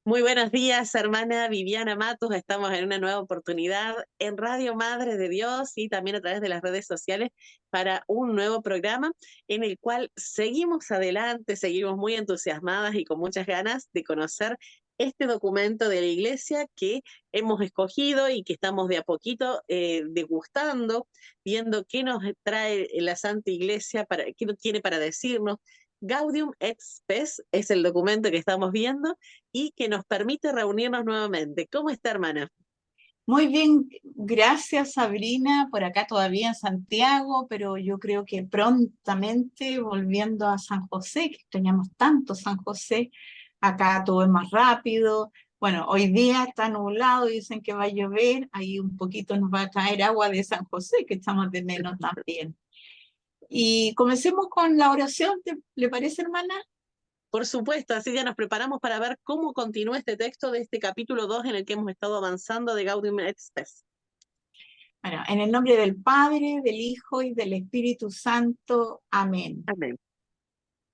Muy buenos días, hermana Viviana Matus. Estamos en una nueva oportunidad en Radio Madre de Dios y también a través de las redes sociales para un nuevo programa en el cual seguimos adelante, seguimos muy entusiasmadas y con muchas ganas de conocer este documento de la Iglesia que hemos escogido y que estamos de a poquito degustando, viendo qué nos trae la Santa Iglesia, qué nos tiene para decirnos. Gaudium et Spes es el documento que estamos viendo y que nos permite reunirnos nuevamente. ¿Cómo está, hermana? Muy bien, gracias Sabrina, por acá todavía en Santiago, pero yo creo que prontamente volviendo a San José, que extrañamos tanto San José, acá todo es más rápido. Bueno, hoy día está nublado, dicen que va a llover, ahí un poquito nos va a caer agua de San José, que echamos de menos también. Y comencemos con la oración, ¿le parece, hermana? Por supuesto, así ya nos preparamos para ver cómo continúa este texto de este capítulo 2 en el que hemos estado avanzando de Gaudium et Spes. Bueno, en el nombre del Padre, del Hijo y del Espíritu Santo. Amén. Amén.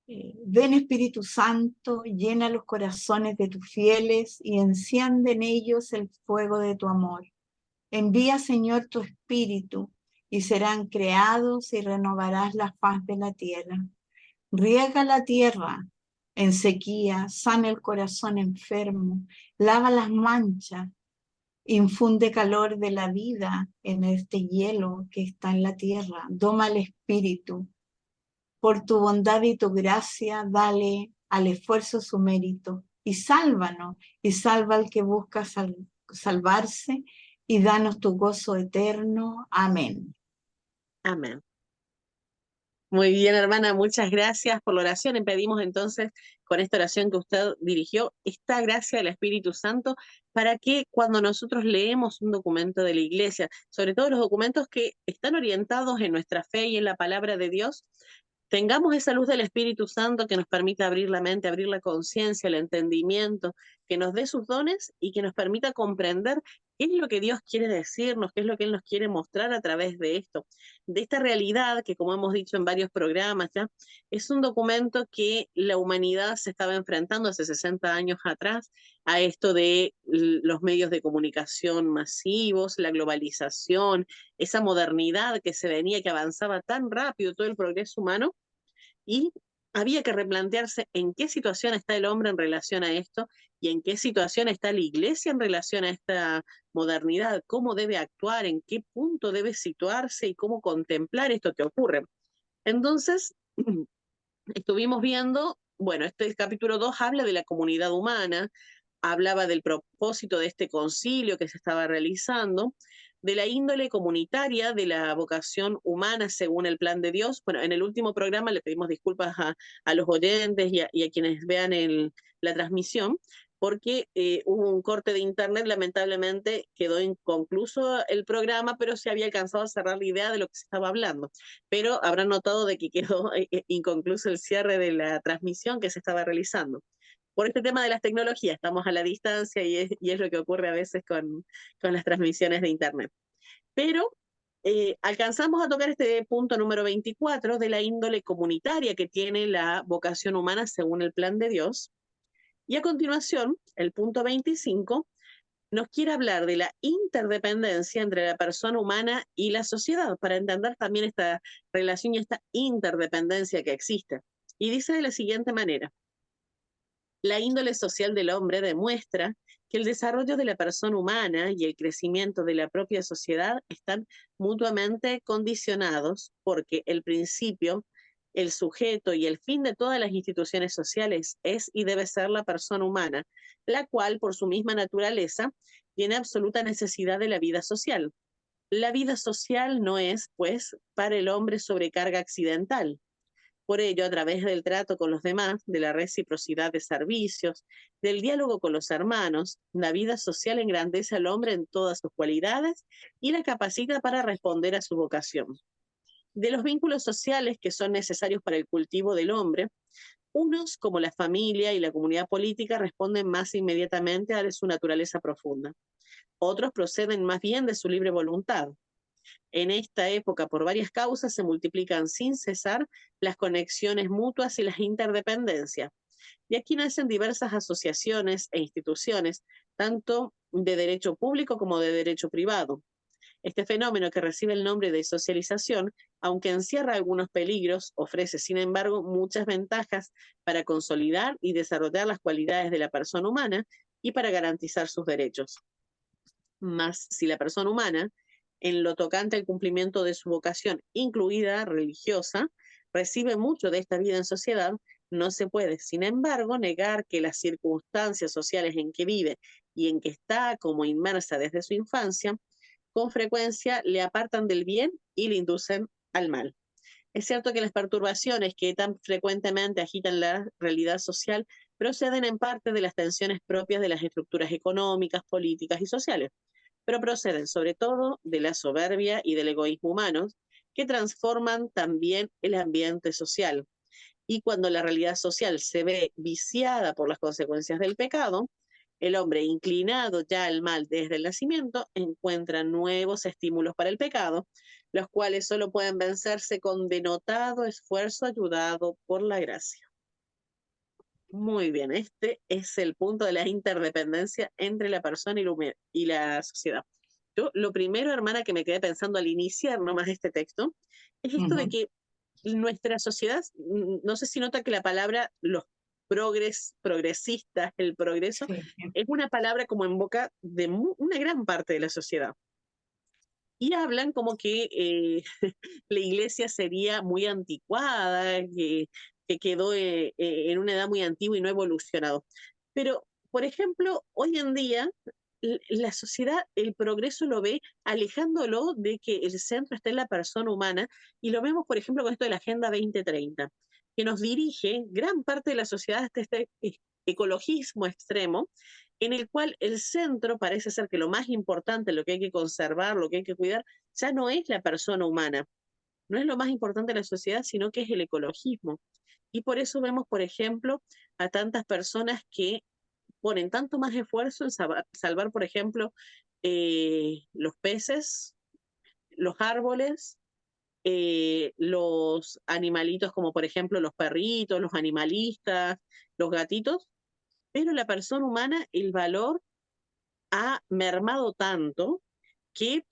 Ven Espíritu Santo, llena los corazones de tus fieles y enciende en ellos el fuego de tu amor. Envía, Señor, tu Espíritu y serán creados y renovarás la faz de la tierra. Riega la tierra en sequía, sana el corazón enfermo, lava las manchas, infunde calor de la vida en este hielo que está en la tierra. Doma el Espíritu. Por tu bondad y tu gracia, dale al esfuerzo su mérito y sálvanos y salva al que busca salvarse y danos tu gozo eterno. Amén. Amén. Muy bien, hermana, muchas gracias por la oración. Y pedimos entonces, con esta oración que usted dirigió, esta gracia del Espíritu Santo para que cuando nosotros leemos un documento de la Iglesia, sobre todo los documentos que están orientados en nuestra fe y en la palabra de Dios, tengamos esa luz del Espíritu Santo que nos permita abrir la mente, abrir la conciencia, el entendimiento, que nos dé sus dones y que nos permita comprender qué es lo que Dios quiere decirnos, qué es lo que Él nos quiere mostrar a través de esto, de esta realidad que, como hemos dicho en varios programas ya, es un documento que la humanidad se estaba enfrentando hace 60 años atrás a esto de los medios de comunicación masivos, la globalización, esa modernidad que se venía, que avanzaba tan rápido todo el progreso humano, y había que replantearse en qué situación está el hombre en relación a esto y en qué situación está la iglesia en relación a esta modernidad, cómo debe actuar, en qué punto debe situarse y cómo contemplar esto que ocurre. Entonces, estuvimos viendo, bueno, este capítulo 2 habla de la comunidad humana, hablaba del propósito de este concilio que se estaba realizando, de la índole comunitaria, de la vocación humana según el plan de Dios. Bueno, en el último programa le pedimos disculpas a los oyentes y a quienes vean la transmisión, porque hubo un corte de internet, lamentablemente quedó inconcluso el programa, pero se había alcanzado a cerrar la idea de lo que se estaba hablando. Pero habrán notado de que quedó inconcluso el cierre de la transmisión que se estaba realizando por este tema de las tecnologías, estamos a la distancia y es lo que ocurre a veces con las transmisiones de Internet. Pero alcanzamos a tocar este punto número 24 de la índole comunitaria que tiene la vocación humana según el plan de Dios. Y a continuación, el punto 25 nos quiere hablar de la interdependencia entre la persona humana y la sociedad, para entender también esta relación y esta interdependencia que existe. Y dice de la siguiente manera: la índole social del hombre demuestra que el desarrollo de la persona humana y el crecimiento de la propia sociedad están mutuamente condicionados porque el principio, el sujeto y el fin de todas las instituciones sociales es y debe ser la persona humana, la cual, por su misma naturaleza, tiene absoluta necesidad de la vida social. La vida social no es, pues, para el hombre sobrecarga accidental. Por ello, a través del trato con los demás, de la reciprocidad de servicios, del diálogo con los hermanos, la vida social engrandece al hombre en todas sus cualidades y la capacita para responder a su vocación. De los vínculos sociales que son necesarios para el cultivo del hombre, unos, como la familia y la comunidad política, responden más inmediatamente a su naturaleza profunda. Otros proceden más bien de su libre voluntad. En esta época, por varias causas, se multiplican sin cesar las conexiones mutuas y las interdependencias. Y aquí nacen diversas asociaciones e instituciones, tanto de derecho público como de derecho privado. Este fenómeno, que recibe el nombre de socialización, aunque encierra algunos peligros, ofrece, sin embargo, muchas ventajas para consolidar y desarrollar las cualidades de la persona humana y para garantizar sus derechos. Mas, si la persona humana, en lo tocante al cumplimiento de su vocación, incluida religiosa, recibe mucho de esta vida en sociedad, no se puede, sin embargo, negar que las circunstancias sociales en que vive y en que está como inmersa desde su infancia, con frecuencia le apartan del bien y le inducen al mal. Es cierto que las perturbaciones que tan frecuentemente agitan la realidad social proceden en parte de las tensiones propias de las estructuras económicas, políticas y sociales, pero proceden sobre todo de la soberbia y del egoísmo humanos, que transforman también el ambiente social. Y cuando la realidad social se ve viciada por las consecuencias del pecado, el hombre, inclinado ya al mal desde el nacimiento, encuentra nuevos estímulos para el pecado, los cuales solo pueden vencerse con denotado esfuerzo ayudado por la gracia. Muy bien, este es el punto de la interdependencia entre la persona y la sociedad. Yo, lo primero, hermana, que me quedé pensando al iniciar nomás este texto, es esto de que nuestra sociedad, no sé si nota que la palabra los progresistas, el progreso, Sí. es una palabra como en boca de una gran parte de la sociedad. Y hablan como que la iglesia sería muy anticuada, que quedó en una edad muy antigua y no ha evolucionado. Pero, por ejemplo, hoy en día la sociedad, el progreso lo ve alejándolo de que el centro esté en la persona humana, y lo vemos, por ejemplo, con esto de la Agenda 2030, que nos dirige gran parte de la sociedad hasta este ecologismo extremo, en el cual el centro parece ser que lo más importante, lo que hay que conservar, lo que hay que cuidar, ya no es la persona humana, no es lo más importante de la sociedad, sino que es el ecologismo. Y por eso vemos, por ejemplo, a tantas personas que ponen tanto más esfuerzo en salvar, por ejemplo, los peces, los árboles, los animalitos como por ejemplo los perritos, los animalistas, los gatitos, pero la persona humana, el valor ha mermado tanto que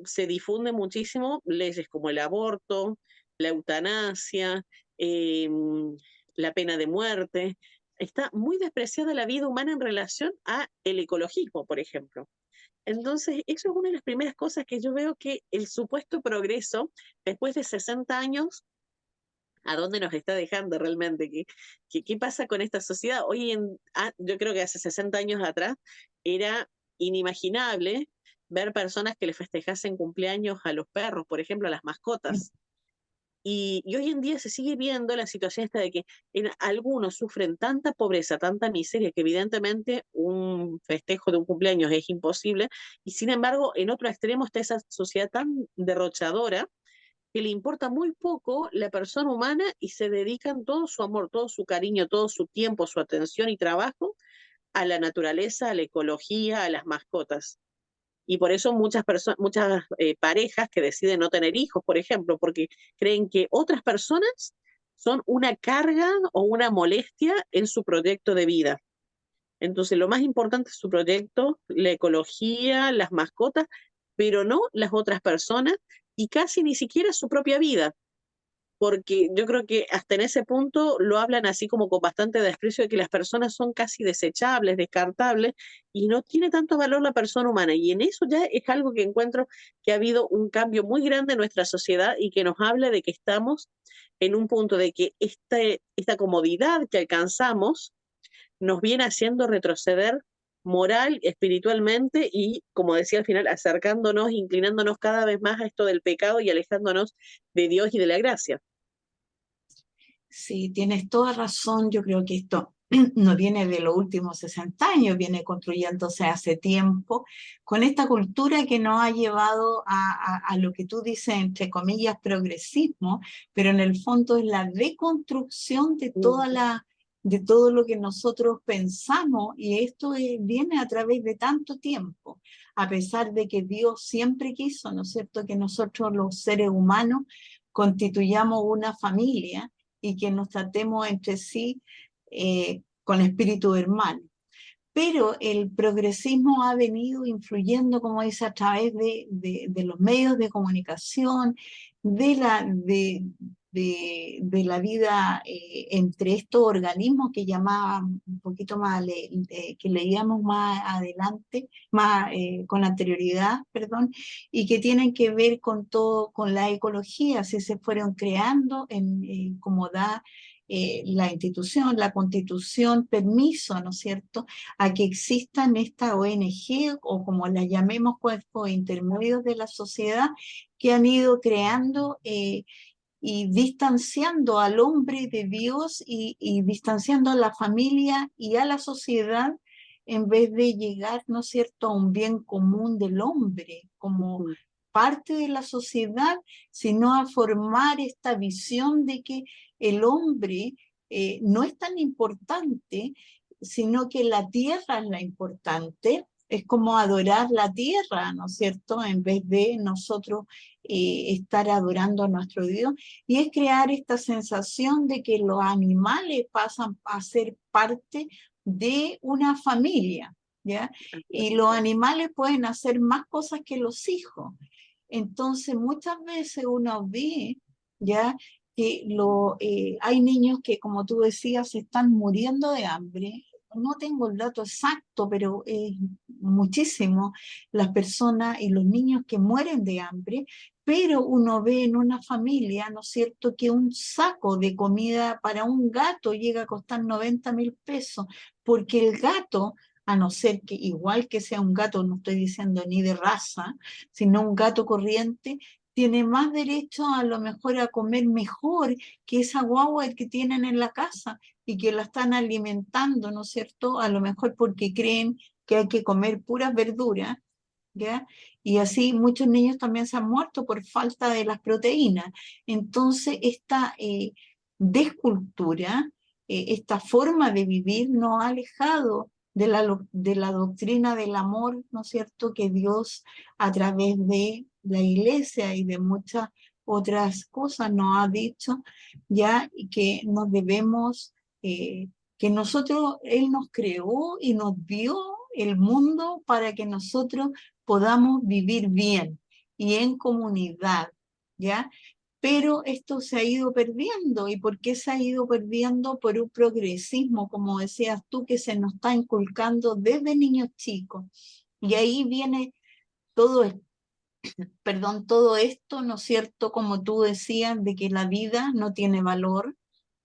se difunde muchísimo leyes como el aborto, la eutanasia, eh, la pena de muerte. Está muy despreciada la vida humana en relación a el ecologismo, por ejemplo. Entonces, eso es una de las primeras cosas que yo veo, que el supuesto progreso, después de 60 años, ¿a dónde nos está dejando realmente? ¿Qué pasa con esta sociedad? Yo creo que hace 60 años atrás era inimaginable ver personas que le festejasen cumpleaños a los perros, por ejemplo, a las mascotas. Y hoy en día se sigue viendo la situación esta de que algunos sufren tanta pobreza, tanta miseria, que evidentemente un festejo de un cumpleaños es imposible, y sin embargo, en otro extremo está esa sociedad tan derrochadora que le importa muy poco la persona humana y se dedican todo su amor, todo su cariño, todo su tiempo, su atención y trabajo a la naturaleza, a la ecología, a las mascotas. Y por eso muchas parejas que deciden no tener hijos, por ejemplo, porque creen que otras personas son una carga o una molestia en su proyecto de vida. Entonces, lo más importante es su proyecto, la ecología, las mascotas, pero no las otras personas, y casi ni siquiera su propia vida, porque yo creo que hasta en ese punto lo hablan así como con bastante desprecio, de que las personas son casi desechables, descartables, y no tiene tanto valor la persona humana. Y en eso ya es algo que encuentro que ha habido un cambio muy grande en nuestra sociedad, y que nos habla de que estamos en un punto de que esta comodidad que alcanzamos nos viene haciendo retroceder moral, espiritualmente, y, como decía al final, acercándonos, inclinándonos cada vez más a esto del pecado y alejándonos de Dios y de la gracia. Sí, tienes toda razón. Yo creo que esto no viene de los últimos 60 años, viene construyéndose hace tiempo, con esta cultura que nos ha llevado a lo que tú dices, entre comillas, progresismo, pero en el fondo es la deconstrucción de todo lo que nosotros pensamos, y esto viene a través de tanto tiempo, a pesar de que Dios siempre quiso, ¿no es cierto?, que nosotros los seres humanos constituyamos una familia y que nos tratemos entre sí con espíritu hermano. Pero el progresismo ha venido influyendo, como dice, a través de los medios de comunicación, de la vida entre estos organismos que llamábamos un poquito más, que leíamos más adelante, más con anterioridad, perdón, y que tienen que ver con todo, con la ecología, si se fueron creando como da la institución, la constitución, permiso, ¿no es cierto?, a que existan estas ONG o como las llamemos cuerpos intermedios de la sociedad que han ido creando y distanciando al hombre de Dios y distanciando a la familia y a la sociedad en vez de llegar, ¿no es cierto?, a un bien común del hombre como parte de la sociedad, sino a formar esta visión de que el hombre no es tan importante, sino que la tierra es la importante. Es como adorar la tierra, ¿no es cierto?, en vez de nosotros estar adorando a nuestro Dios. Y es crear esta sensación de que los animales pasan a ser parte de una familia, ¿ya? Y los animales pueden hacer más cosas que los hijos. Entonces, muchas veces uno ve, ¿ya?, que hay niños que, como tú decías, se están muriendo de hambre. No tengo el dato exacto, pero es muchísimo las personas y los niños que mueren de hambre, pero uno ve en una familia, ¿no es cierto?, que un saco de comida para un gato llega a costar 90.000 pesos, porque el gato, a no ser que igual que sea un gato, no estoy diciendo ni de raza, sino un gato corriente, tiene más derecho a lo mejor a comer mejor que esa guagua que tienen en la casa y que la están alimentando, ¿no es cierto? A lo mejor porque creen que hay que comer puras verduras, ¿ya? Y así muchos niños también se han muerto por falta de las proteínas. Entonces, esta descultura, esta forma de vivir nos ha alejado de la doctrina del amor, ¿no es cierto?, que Dios a través de la iglesia y de muchas otras cosas nos ha dicho, ya, y que nos debemos, que nosotros, Él nos creó y nos dio el mundo para que nosotros podamos vivir bien y en comunidad, ¿ya? Pero esto se ha ido perdiendo. ¿Y por qué se ha ido perdiendo? Por un progresismo, como decías tú, que se nos está inculcando desde niños chicos. Y ahí viene todo, todo esto, ¿no es cierto?, como tú decías, de que la vida no tiene valor,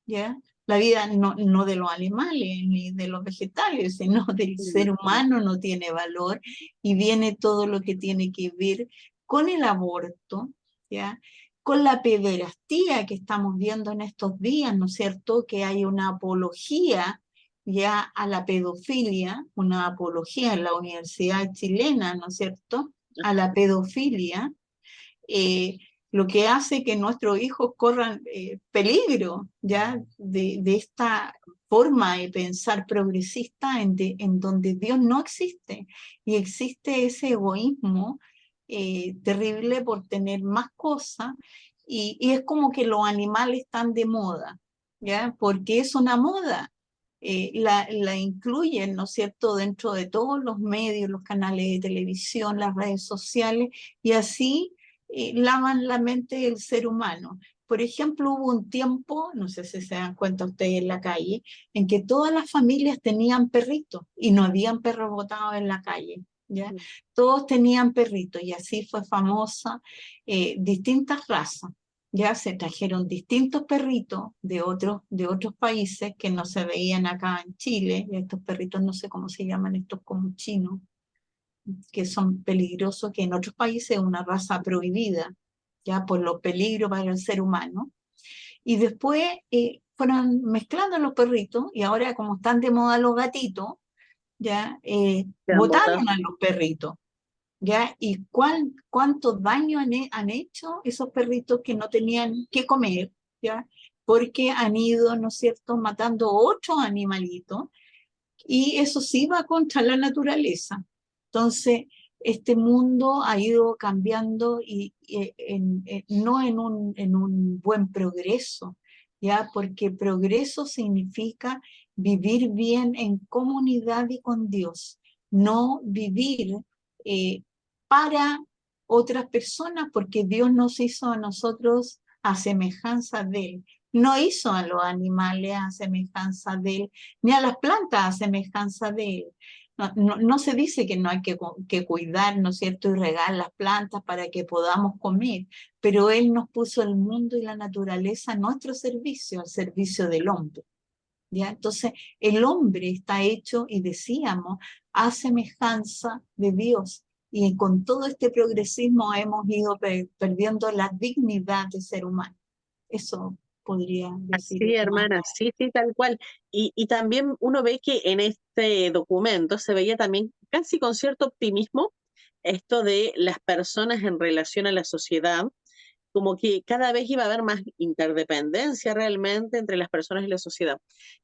¿ya? La vida no de los animales ni de los vegetales, sino del ser humano no tiene valor, y viene todo lo que tiene que ver con el aborto, ¿ya?, con la pederastía que estamos viendo en estos días, ¿no es cierto?, que hay una apología ya a la pedofilia, una apología en la Universidad Chilena, ¿no es cierto?, a la pedofilia, lo que hace que nuestros hijos corran peligro, ¿ya?, de esta forma de pensar progresista en donde Dios no existe, y existe ese egoísmo terrible por tener más cosas, y es como que los animales están de moda, ¿ya?, porque es una moda. La incluyen, ¿no es cierto?, dentro de todos los medios, los canales de televisión, las redes sociales, y así lavan la mente del ser humano. Por ejemplo, hubo un tiempo, no sé si se dan cuenta ustedes en la calle, en que todas las familias tenían perritos y no habían perros botados en la calle, ¿ya? Todos tenían perritos, y así fue famosa distintas razas. Ya se trajeron distintos perritos de otros países que no se veían acá en Chile. Estos perritos, no sé cómo se llaman, estos como chinos, que son peligrosos, que en otros países es una raza prohibida, ya por los peligros para el ser humano. Y después fueron mezclando los perritos, y ahora, como están de moda los gatitos, ya botaron a los perritos, ya. ¿Y cuántos daños han hecho esos perritos que no tenían que comer, ya? Porque han ido, ¿no es cierto?, matando otros animalitos, y eso sí va contra la naturaleza. Entonces, este mundo ha ido cambiando, y no en un buen progreso, ¿ya? Porque progreso significa vivir bien en comunidad y con Dios, no vivir para otras personas, porque Dios nos hizo a nosotros a semejanza de Él. No hizo a los animales a semejanza de Él, ni a las plantas a semejanza de Él. No se dice que no hay que cuidar, ¿no es cierto?, y regar las plantas para que podamos comer, pero Él nos puso el mundo y la naturaleza a nuestro servicio, al servicio del hombre. ¿Ya? Entonces, el hombre está hecho, y decíamos, a semejanza de Dios. Y con todo este progresismo hemos ido perdiendo la dignidad de ser humano. Eso podría decir. Sí, hermana, sí, sí, tal cual. Y también uno ve que en este documento se veía también casi con cierto optimismo esto de las personas en relación a la sociedad, como que cada vez iba a haber más interdependencia realmente entre las personas y la sociedad.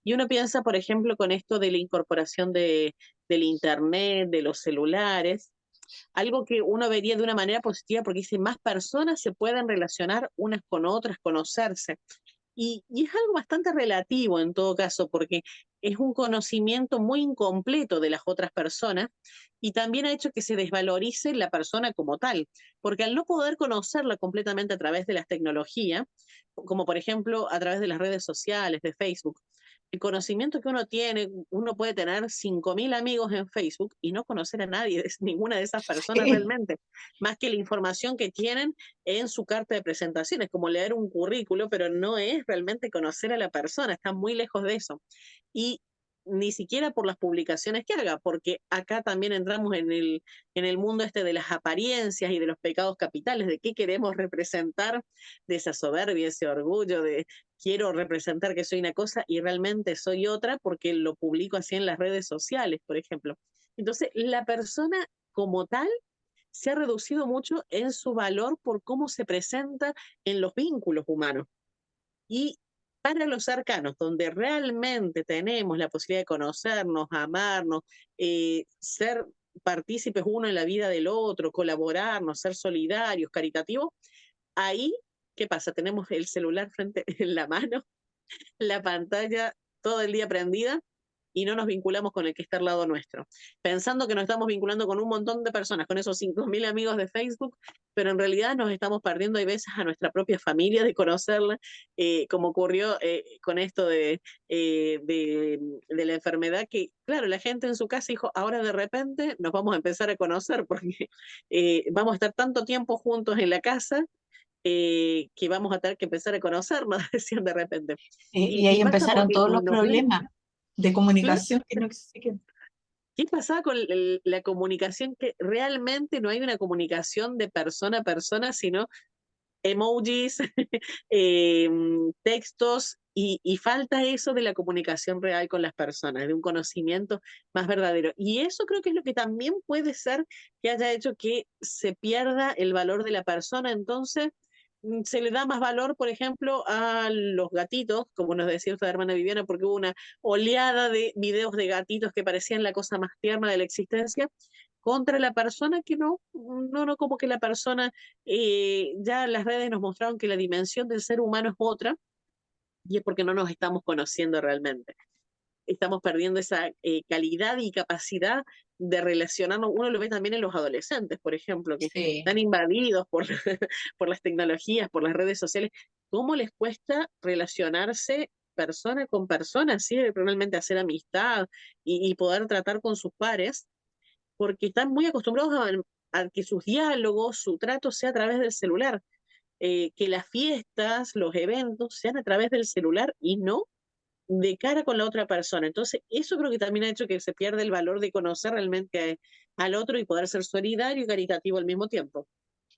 Y uno piensa, por ejemplo, con esto de la incorporación del Internet, de los celulares, algo que uno vería de una manera positiva porque dice más personas se pueden relacionar unas con otras, conocerse. Y es algo bastante relativo en todo caso, porque es un conocimiento muy incompleto de las otras personas y también ha hecho que se desvalorice la persona como tal, porque al no poder conocerla completamente a través de las tecnologías, como por ejemplo a través de las redes sociales, de Facebook, el conocimiento que uno tiene, uno puede tener 5.000 amigos en Facebook y no conocer a nadie, ninguna de esas personas Sí. realmente, más que la información que tienen en su carta de presentación. Es como leer un currículo, pero no es realmente conocer a la persona, está muy lejos de eso. Y ni siquiera por las publicaciones que haga, porque acá también entramos en el mundo este de las apariencias y de los pecados capitales, de qué queremos representar, de esa soberbia, ese orgullo de quiero representar que soy una cosa y realmente soy otra porque lo publico así en las redes sociales, por ejemplo. Entonces, la persona como tal se ha reducido mucho en su valor por cómo se presenta en los vínculos humanos. Y para los cercanos, donde realmente tenemos la posibilidad de conocernos, amarnos, ser partícipes uno en la vida del otro, colaborarnos, ser solidarios, caritativos, ahí, ¿qué pasa? Tenemos el celular frente en la mano, la pantalla todo el día prendida y no nos vinculamos con el que está al lado nuestro, pensando que nos estamos vinculando con un montón de personas, con esos 5.000 amigos de Facebook, pero en realidad nos estamos perdiendo, hay veces, a nuestra propia familia de conocerla, como ocurrió con esto de la enfermedad, que claro, la gente en su casa dijo, ahora de repente nos vamos a empezar a conocer, porque vamos a estar tanto tiempo juntos en la casa, que vamos a tener que empezar a conocernos, decían de repente. Y Y ahí pasa empezaron porque todos los nos ven. problemas de Claro. comunicación que no existen. ¿Qué pasaba con la comunicación? Que realmente no hay una comunicación de persona a persona, sino emojis, textos, y falta eso de la comunicación real con las personas, de un conocimiento más verdadero. Y eso creo que es lo que también puede ser que haya hecho que se pierda el valor de la persona. Entonces, se le da más valor, por ejemplo, a los gatitos, como nos decía usted, hermana Viviana, porque hubo una oleada de videos de gatitos que parecían la cosa más tierna de la existencia, contra la persona que no, como que la persona, ya las redes nos mostraron que la dimensión del ser humano es otra, y es porque no nos estamos conociendo realmente. Estamos perdiendo esa calidad y capacidad de relacionarnos. Uno lo ve también en los adolescentes, por ejemplo, que Sí. están invadidos por, por las tecnologías, por las redes sociales. ¿Cómo les cuesta relacionarse persona con persona, ¿sí? Realmente hacer amistad y poder tratar con sus pares? Porque están muy acostumbrados a que sus diálogos, su trato sea a través del celular, que las fiestas, los eventos sean a través del celular y no de cara con la otra persona. Entonces, eso creo que también ha hecho que se pierda el valor de conocer realmente al otro y poder ser solidario y caritativo al mismo tiempo.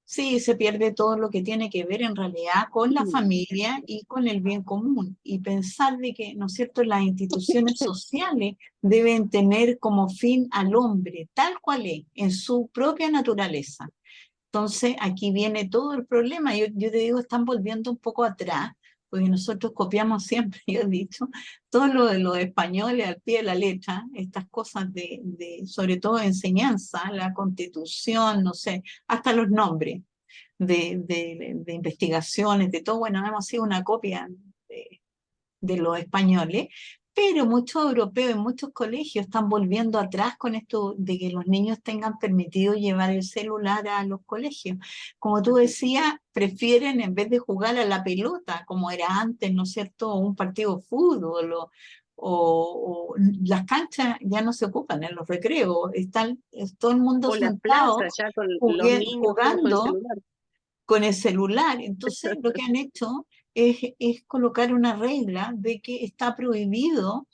Sí, se pierde todo lo que tiene que ver en realidad con la familia y con el bien común. Y pensar de que, ¿no es cierto?, las instituciones sociales deben tener como fin al hombre, tal cual es, en su propia naturaleza. Entonces, aquí viene todo el problema. Yo te digo, están volviendo un poco atrás, porque nosotros copiamos siempre, yo he dicho, todo lo de los españoles al pie de la letra, estas cosas sobre todo enseñanza, la constitución, no sé, hasta los nombres de investigaciones, de todo. Bueno, hemos sido una copia de, de los españoles, Pero muchos europeos en muchos colegios están volviendo atrás con esto de que los niños tengan permitido llevar el celular a los colegios. Como tú decías, prefieren en vez de jugar a la pelota, como era antes, ¿no es cierto?, o un partido de fútbol, o las canchas ya no se ocupan en los recreos, están todo el mundo O las sentado plazas ya con los niños todos con el jugando celular. con el celular. Entonces, lo que han hecho es colocar una regla de que está prohibido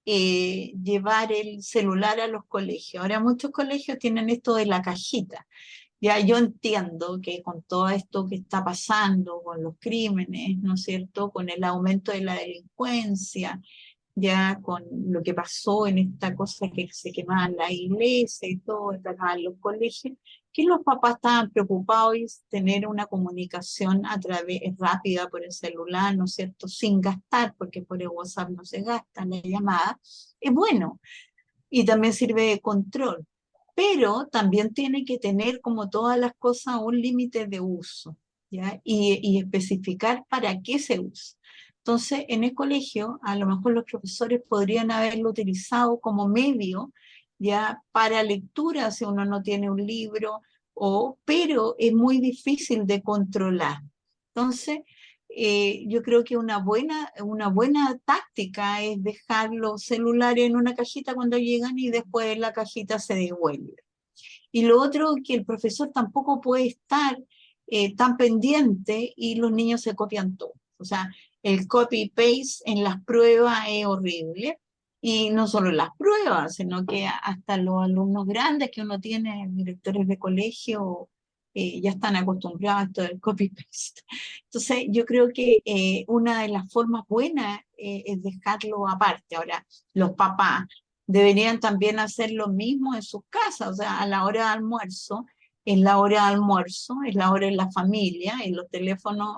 llevar el celular a los colegios. Ahora muchos colegios tienen esto de la cajita. Ya yo entiendo que con todo esto que está pasando, con los crímenes, ¿no es cierto?, con el aumento de la delincuencia, ya con lo que pasó en esta cosa que se quemaban la iglesia y todo, atacaban los colegios, que los papás estaban preocupados y tener una comunicación a través rápida por el celular, ¿no es cierto?, sin gastar, porque por el WhatsApp no se gasta la llamada, es bueno y también sirve de control, pero también tiene que tener, como todas las cosas, un límite de uso, ¿ya? Y especificar para qué se usa. Entonces, en el colegio, a lo mejor los profesores podrían haberlo utilizado como medio, ya para lectura, si uno no tiene un libro, pero es muy difícil de controlar. Entonces, yo creo que una buena táctica es dejar los celulares en una cajita cuando llegan y después la cajita se devuelve. Y lo otro, que el profesor tampoco puede estar tan pendiente y los niños se copian todo. O sea, el copy-paste en las pruebas es horrible. Y no solo en las pruebas, sino que hasta los alumnos grandes que uno tiene, directores de colegio, ya están acostumbrados a esto del copy-paste. Entonces, yo creo que una de las formas buenas es dejarlo aparte. Ahora, los papás deberían también hacer lo mismo en sus casas, o sea, a la hora de almuerzo, es la hora de almuerzo, es la hora de la familia, y los teléfonos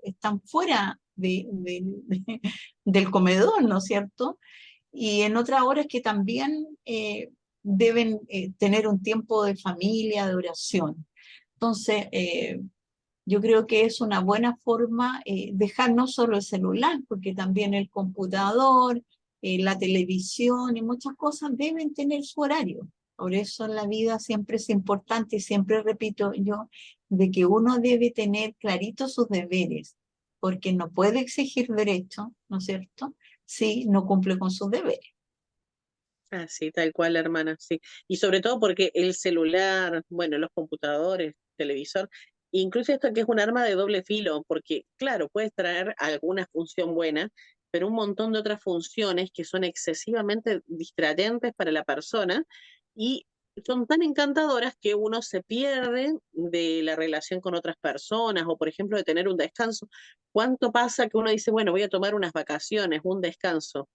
están fuera del comedor, ¿no es cierto? Y en otras horas que también deben tener un tiempo de familia, de oración. Entonces, yo creo que es una buena forma dejar no solo el celular, porque también el computador, la televisión y muchas cosas deben tener su horario. Por eso en la vida siempre es importante y siempre repito yo de que uno debe tener claritos sus deberes, porque no puede exigir derechos, ¿no es cierto?, si no cumple con sus deberes. Así, tal cual, hermana, sí. Y sobre todo porque el celular, bueno, los computadores, televisor, incluso esto que es un arma de doble filo, porque claro, puedes traer alguna función buena, pero un montón de otras funciones que son excesivamente distrayentes para la persona y son tan encantadoras que uno se pierde de la relación con otras personas o, por ejemplo, de tener un descanso. ¿Cuánto pasa que uno dice, bueno, voy a tomar unas vacaciones, un descanso?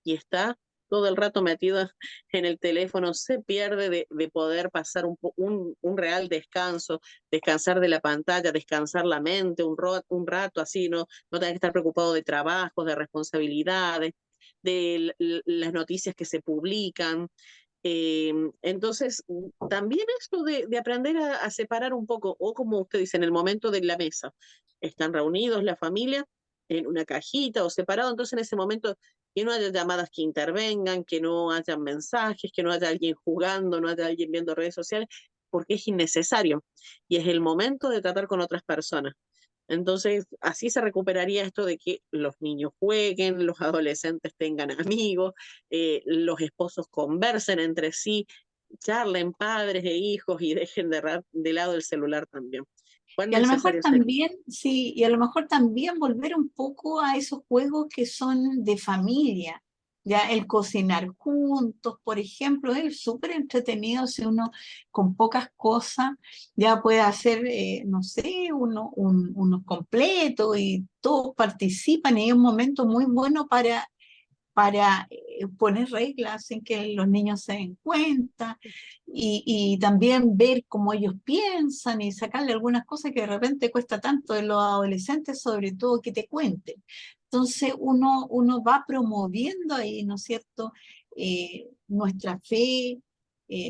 Y está todo el rato metido en el teléfono, se pierde de poder pasar un real descanso, descansar de la pantalla, descansar la mente un rato así, no tener que estar preocupado de trabajos, de responsabilidades, de las noticias que se publican. Entonces, también esto de aprender a separar un poco, o como usted dice, en el momento de la mesa, están reunidos la familia en una cajita o separado, entonces en ese momento que no haya llamadas que intervengan, que no haya mensajes, que no haya alguien jugando, no haya alguien viendo redes sociales, porque es innecesario. Y es el momento de tratar con otras personas. Entonces, así se recuperaría esto de que los niños jueguen, los adolescentes tengan amigos, los esposos conversen entre sí, charlen padres e hijos y dejen de lado el celular también. ¿Cuán Y a lo mejor necesario sería? también, sí, y a lo mejor también volver un poco a esos juegos que son de familia. Ya el cocinar juntos, por ejemplo, es súper entretenido si uno con pocas cosas ya puede hacer, no sé, unos completos y todos participan y es un momento muy bueno para poner reglas en que los niños se den cuenta y también ver cómo ellos piensan y sacarle algunas cosas que de repente cuesta tanto de los adolescentes, sobre todo que te cuenten. Entonces uno va promoviendo ahí, ¿no es cierto?, nuestra fe,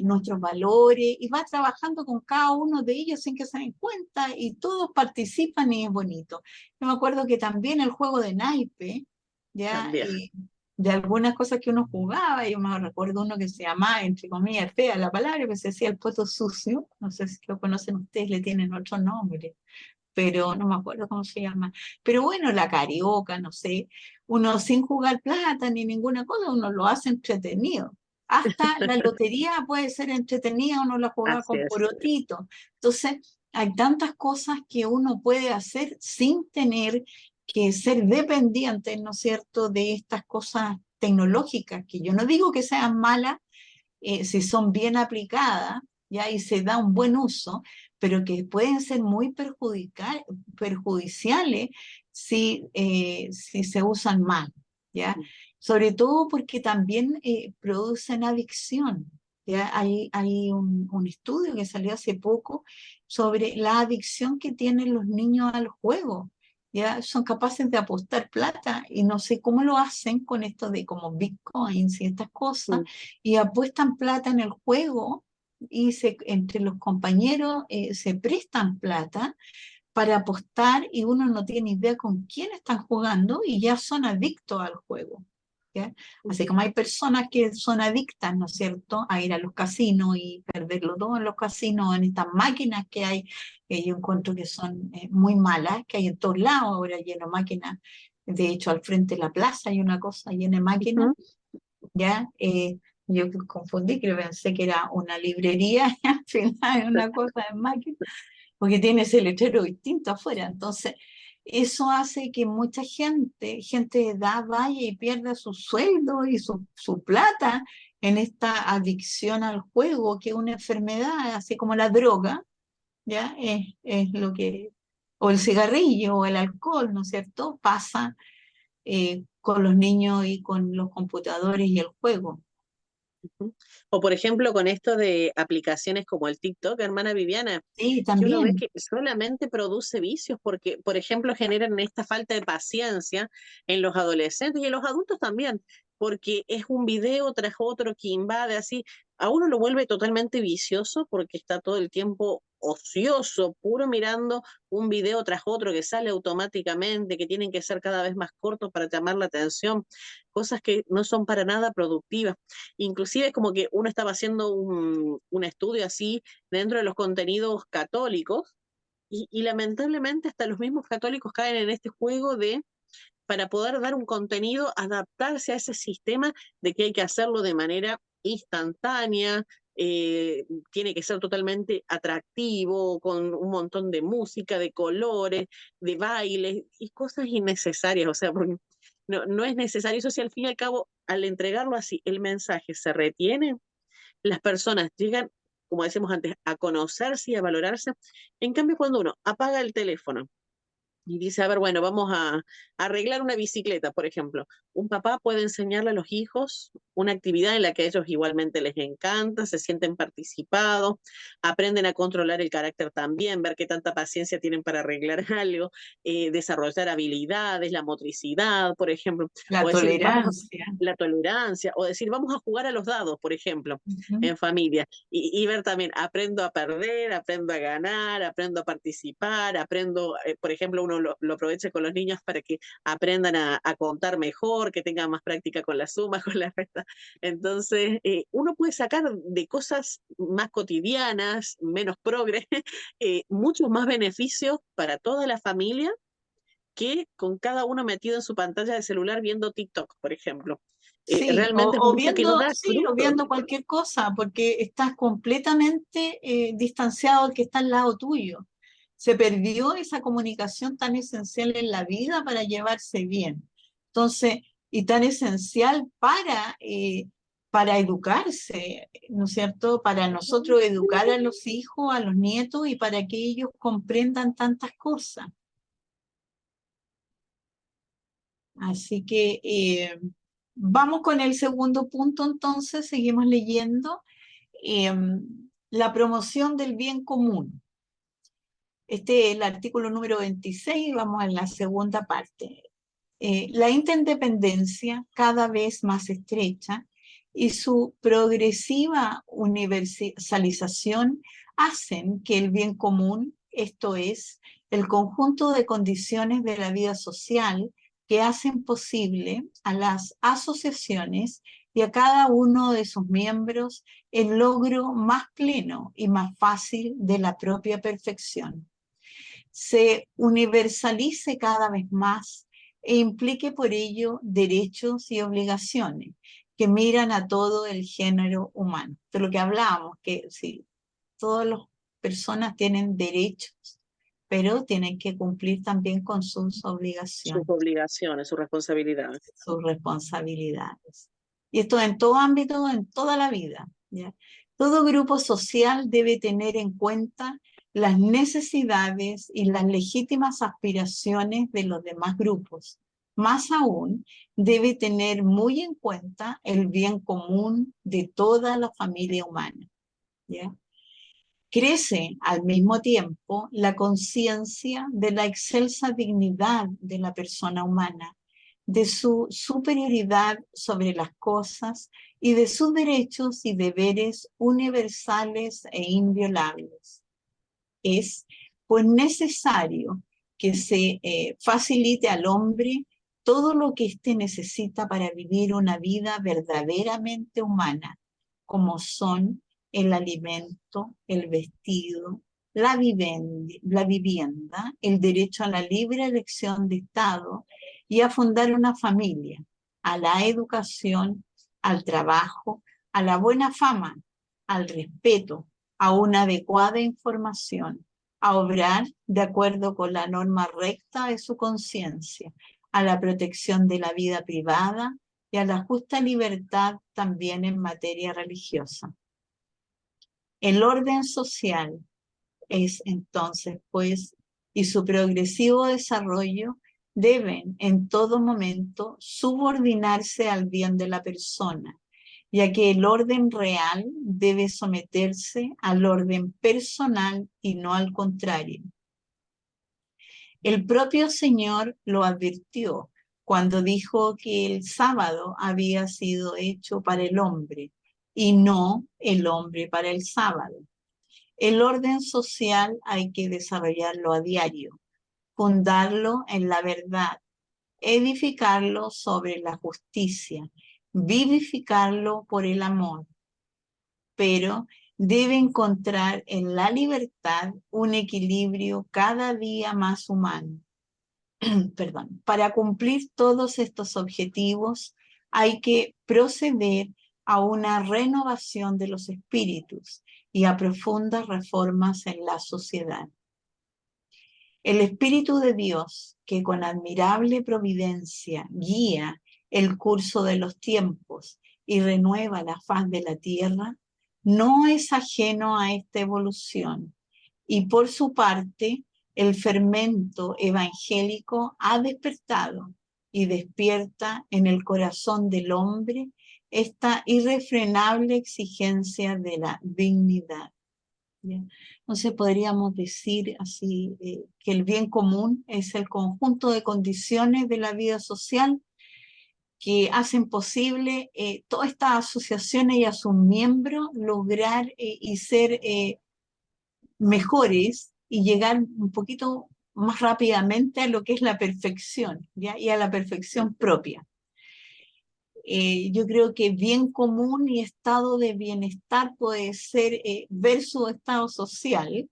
nuestros valores y va trabajando con cada uno de ellos sin que se den cuenta y todos participan y es bonito. Yo me acuerdo que también el juego de naipe, ya También. de algunas cosas que uno jugaba. Yo me recuerdo uno que se llamaba, entre comillas, fea la palabra, que se decía el poto sucio. No sé si lo conocen ustedes, le tienen otro nombre, pero no me acuerdo cómo se llama. Pero bueno, la carioca, no sé, uno sin jugar plata ni ninguna cosa, uno lo hace entretenido. Hasta la lotería puede ser entretenida, uno la jugaba Así con es. porotito. Entonces, hay tantas cosas que uno puede hacer sin tener que ser dependiente, ¿no es cierto?, de estas cosas tecnológicas, que yo no digo que sean malas, si son bien aplicadas, ¿ya? Y se da un buen uso, pero que pueden ser muy perjudiciales si se usan mal, ¿ya? Sobre todo porque también producen adicción. ¿Ya? Hay un estudio que salió hace poco sobre la adicción que tienen los niños al juego. ¿Ya? Son capaces de apostar plata y no sé cómo lo hacen con esto de como bitcoins y estas cosas, Mm. y apuestan plata en el juego y entre los compañeros se prestan plata para apostar y uno no tiene idea con quién están jugando y ya son adictos al juego. ¿Ya? Así como hay personas que son adictas, ¿no es cierto?, a ir a los casinos y perderlo todo en los casinos, en estas máquinas que hay, que yo encuentro que son muy malas, que hay en todos lados ahora lleno de máquinas. De hecho, al frente de la plaza hay una cosa llena de máquinas, Ujú. ¿ya? Yo confundí, que pensé que era una librería, y al final es una cosa de máquina, porque tiene ese letrero distinto afuera. Entonces, eso hace que mucha gente de edad, vaya y pierda su sueldo y su plata en esta adicción al juego, que es una enfermedad, así como la droga, ¿ya? Es lo que, o el cigarrillo o el alcohol, ¿no es cierto?, pasa con los niños y con los computadores y el juego. Ujú. O por ejemplo, con esto de aplicaciones como el TikTok, hermana Viviana, Sí, que uno ve también. que solamente produce vicios porque, por ejemplo, generan esta falta de paciencia en los adolescentes y en los adultos también, porque es un video tras otro que invade así, a uno lo vuelve totalmente vicioso porque está todo el tiempo ocioso, puro mirando un video tras otro que sale automáticamente, que tienen que ser cada vez más cortos para llamar la atención, cosas que no son para nada productivas. Inclusive como que uno estaba haciendo un estudio así dentro de los contenidos católicos y lamentablemente hasta los mismos católicos caen en este juego de, para poder dar un contenido, adaptarse a ese sistema de que hay que hacerlo de manera instantánea, tiene que ser totalmente atractivo, con un montón de música, de colores, de bailes y cosas innecesarias, o sea, porque no es necesario eso si al fin y al cabo, al entregarlo así, el mensaje se retiene, las personas llegan, como decíamos antes, a conocerse y a valorarse. En cambio, cuando uno apaga el teléfono y dice, a ver, bueno, vamos a arreglar una bicicleta, por ejemplo. Un papá puede enseñarle a los hijos una actividad en la que a ellos igualmente les encanta, se sienten participados, aprenden a controlar el carácter también, ver qué tanta paciencia tienen para arreglar algo, desarrollar habilidades, la motricidad, por ejemplo, La o decir, vamos a tolerancia. la tolerancia, o decir, vamos a jugar a los dados, por ejemplo, Ujú. en familia, y ver también, aprendo a perder, aprendo a ganar, aprendo a participar, aprendo, por ejemplo, uno lo aprovecha con los niños para que aprendan a contar mejor, que tengan más práctica con la suma, con la resta. Entonces, uno puede sacar de cosas más cotidianas, menos progres, muchos más beneficios para toda la familia que con cada uno metido en su pantalla de celular viendo TikTok, por ejemplo. Sí, Realmente es un vicio que no viendo, da sí, o frutos. viendo cualquier cosa, porque estás completamente distanciado del que está al lado tuyo. Se perdió esa comunicación tan esencial en la vida para llevarse bien. Entonces, y tan esencial para educarse, ¿no es cierto? Para nosotros educar a los hijos, a los nietos y para que ellos comprendan tantas cosas. Así que vamos con el segundo punto, entonces, seguimos leyendo. La promoción del bien común. Este es el artículo número 26, vamos a la segunda parte. La interdependencia cada vez más estrecha y su progresiva universalización hacen que el bien común, esto es, el conjunto de condiciones de la vida social, que hacen posible a las asociaciones y a cada uno de sus miembros el logro más pleno y más fácil de la propia perfección. Se universalice cada vez más e implique por ello derechos y obligaciones que miran a todo el género humano. De lo que hablábamos, que sí, todas las personas tienen derechos, pero tienen que cumplir también con sus Sus obligaciones, obligaciones, sus responsabilidades. sus responsabilidades. Y esto en todo ámbito, en toda la vida, ¿ya? Todo grupo social debe tener en cuenta las necesidades y las legítimas aspiraciones de los demás grupos. Más aún, debe tener muy en cuenta el bien común de toda la familia humana, ¿ya? Crece al mismo tiempo la conciencia de la excelsa dignidad de la persona humana, de su superioridad sobre las cosas y de sus derechos y deberes universales e inviolables. Es pues necesario que se facilite al hombre todo lo que éste necesita para vivir una vida verdaderamente humana, como son el alimento, el vestido, la vivienda, el derecho a la libre elección de Estado y a fundar una familia, a la educación, al trabajo, a la buena fama, al respeto, a una adecuada información, a obrar de acuerdo con la norma recta de su conciencia, a la protección de la vida privada y a la justa libertad también en materia religiosa. El orden social es entonces, pues, y su progresivo desarrollo deben en todo momento subordinarse al bien de la persona, ya que el orden real debe someterse al orden personal y no al contrario. El propio Señor lo advirtió cuando dijo que el sábado había sido hecho para el hombre y no el hombre para el sábado. El orden social hay que desarrollarlo a diario, fundarlo en la verdad, edificarlo sobre la justicia, vivificarlo por el amor, pero debe encontrar en la libertad un equilibrio cada día más humano. Perdón. Para cumplir todos estos objetivos hay que proceder a una renovación de los espíritus y a profundas reformas en la sociedad. El Espíritu de Dios, que con admirable providencia guía el curso de los tiempos y renueva la faz de la tierra, no es ajeno a esta evolución. Y por su parte, el fermento evangélico ha despertado y despierta en el corazón del hombre esta irrefrenable exigencia de la dignidad. Bien. Entonces podríamos decir así que el bien común es el conjunto de condiciones de la vida social que hacen posible todas estas asociaciones y a sus miembros lograr y ser mejores y llegar un poquito más rápidamente a lo que es la perfección, ¿ya? Y a la perfección propia. Yo creo que bien común y estado de bienestar puede ser versus estado social.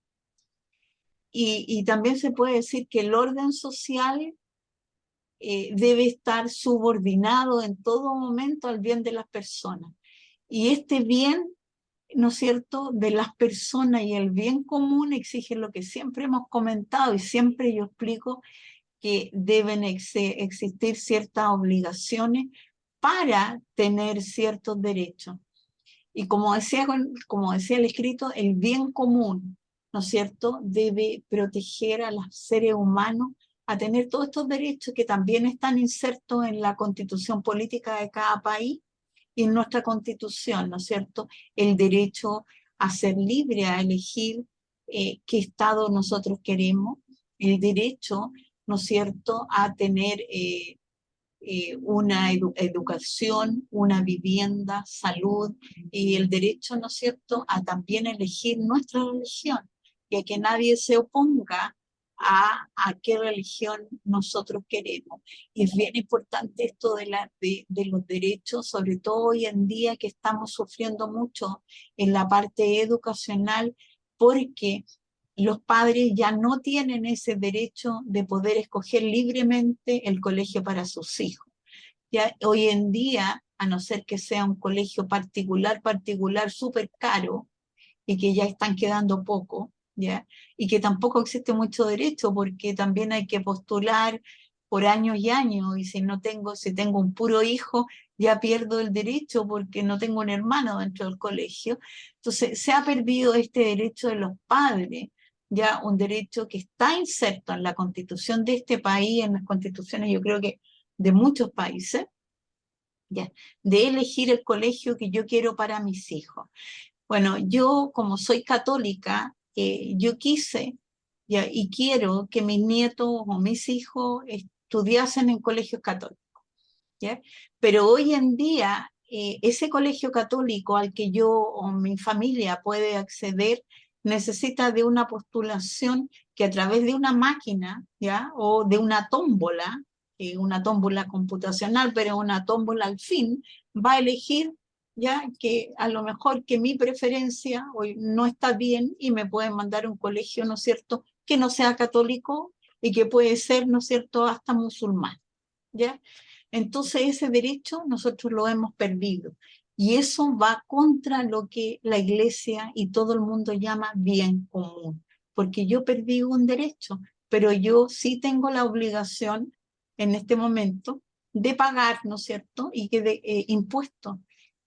Y también se puede decir que el orden social debe estar subordinado en todo momento al bien de las personas. Y este bien, ¿no es cierto?, de las personas y el bien común exige lo que siempre hemos comentado y siempre yo explico que deben existir ciertas obligaciones para tener ciertos derechos. Y como decía el escrito, el bien común, ¿no es cierto?, debe proteger a los seres humanos a tener todos estos derechos que también están insertos en la constitución política de cada país y en nuestra constitución, ¿no es cierto? El derecho a ser libre, a elegir qué estado nosotros queremos, el derecho, ¿no es cierto?, a tener una educación, una vivienda, salud y el derecho, ¿no es cierto?, a también elegir nuestra religión y a que nadie se oponga a qué religión nosotros queremos. Y es bien importante esto de los derechos, sobre todo hoy en día que estamos sufriendo mucho en la parte educacional, porque los padres ya no tienen ese derecho de poder escoger libremente el colegio para sus hijos. Ya hoy en día, a no ser que sea un colegio particular, súper caro, y que ya están quedando poco, ¿ya? Y que tampoco existe mucho derecho porque también hay que postular por años y años, y si tengo un puro hijo, ya pierdo el derecho porque no tengo un hermano dentro del colegio. Entonces, se ha perdido este derecho de los padres, ya un derecho que está inserto en la constitución de este país, en las constituciones yo creo que de muchos países, ya, de elegir el colegio que yo quiero para mis hijos. Bueno, yo como soy católica, yo quise ya, y quiero que mis nietos o mis hijos estudiasen en colegios católicos, ¿ya? Pero hoy en día ese colegio católico al que yo o mi familia puede acceder necesita de una postulación que a través de una máquina, ¿ya? O de una tómbola computacional, pero una tómbola al fin, va a elegir ya que a lo mejor que mi preferencia hoy no está bien y me pueden mandar a un colegio, ¿no es cierto?, que no sea católico y que puede ser, ¿no es cierto?, hasta musulmán, ¿ya? Entonces ese derecho nosotros lo hemos perdido y eso va contra lo que la iglesia y todo el mundo llama bien común, porque yo perdí un derecho, pero yo sí tengo la obligación en este momento de pagar, ¿no es cierto?, y que de impuestos,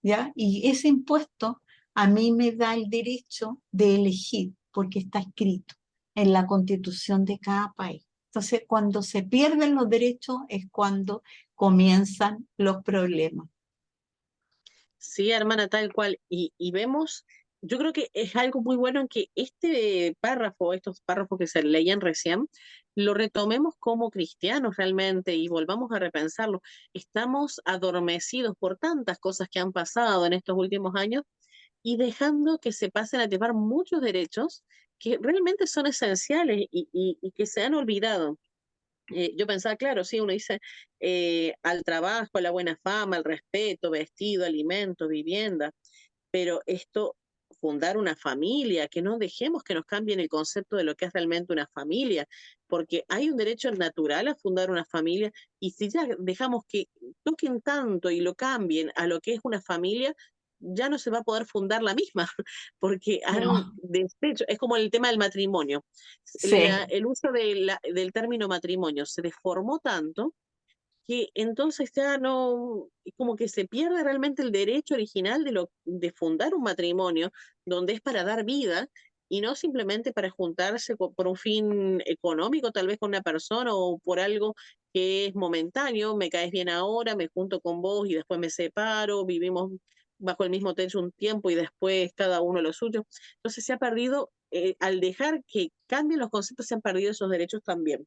¿ya? Y ese impuesto a mí me da el derecho de elegir, porque está escrito en la constitución de cada país. Entonces, cuando se pierden los derechos es cuando comienzan los problemas. Sí, hermana, tal cual. Y vemos, yo creo que es algo muy bueno en que este párrafo, estos párrafos que se leían recién, lo retomemos como cristianos realmente y volvamos a repensarlo. Estamos adormecidos por tantas cosas que han pasado en estos últimos años y dejando que se pasen a llevar muchos derechos que realmente son esenciales y que se han olvidado. Yo pensaba, claro, sí, uno dice al trabajo, a la buena fama, al respeto, vestido, alimento, vivienda, pero esto, fundar una familia, que no dejemos que nos cambien el concepto de lo que es realmente una familia, porque hay un derecho natural a fundar una familia y si ya dejamos que toquen tanto y lo cambien a lo que es una familia, ya no se va a poder fundar la misma, porque han No, deshecho, es como el tema del matrimonio. sí, El uso del término matrimonio se deformó tanto que entonces ya no, como que se pierde realmente el derecho original de fundar un matrimonio, donde es para dar vida y no simplemente para juntarse por un fin económico, tal vez con una persona o por algo que es momentáneo, me caes bien ahora, me junto con vos y después me separo, vivimos bajo el mismo techo un tiempo y después cada uno lo suyo. Entonces se ha perdido, al dejar que cambien los conceptos, se han perdido esos derechos también.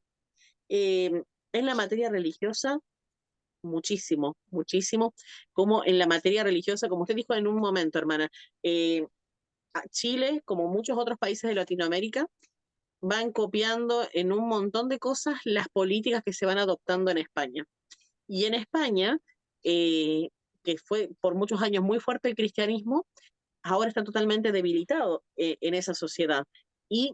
Eh, en la materia religiosa, muchísimo, muchísimo, como en la materia religiosa, como usted dijo en un momento, hermana, Chile, como muchos otros países de Latinoamérica, van copiando en un montón de cosas las políticas que se van adoptando en España. Y en España, eh, que fue por muchos años muy fuerte el cristianismo, ahora está totalmente debilitado en esa sociedad. Y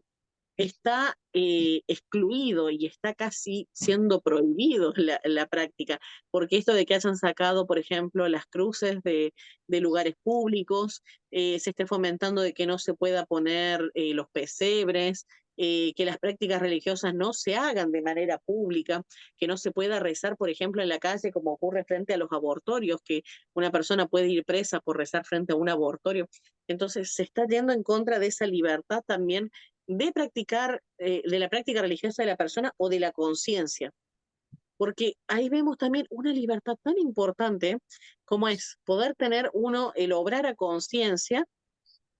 está excluido y está casi siendo prohibido la práctica, porque esto de que hayan sacado, por ejemplo, las cruces de lugares públicos, se esté fomentando de que no se pueda poner los pesebres, que las prácticas religiosas no se hagan de manera pública, que no se pueda rezar, por ejemplo, en la calle, como ocurre frente a los abortorios, que una persona puede ir presa por rezar frente a un abortorio. Entonces, se está yendo en contra de esa libertad también de practicar, de la práctica religiosa de la persona o de la conciencia, porque ahí vemos también una libertad tan importante como es poder tener uno el obrar a conciencia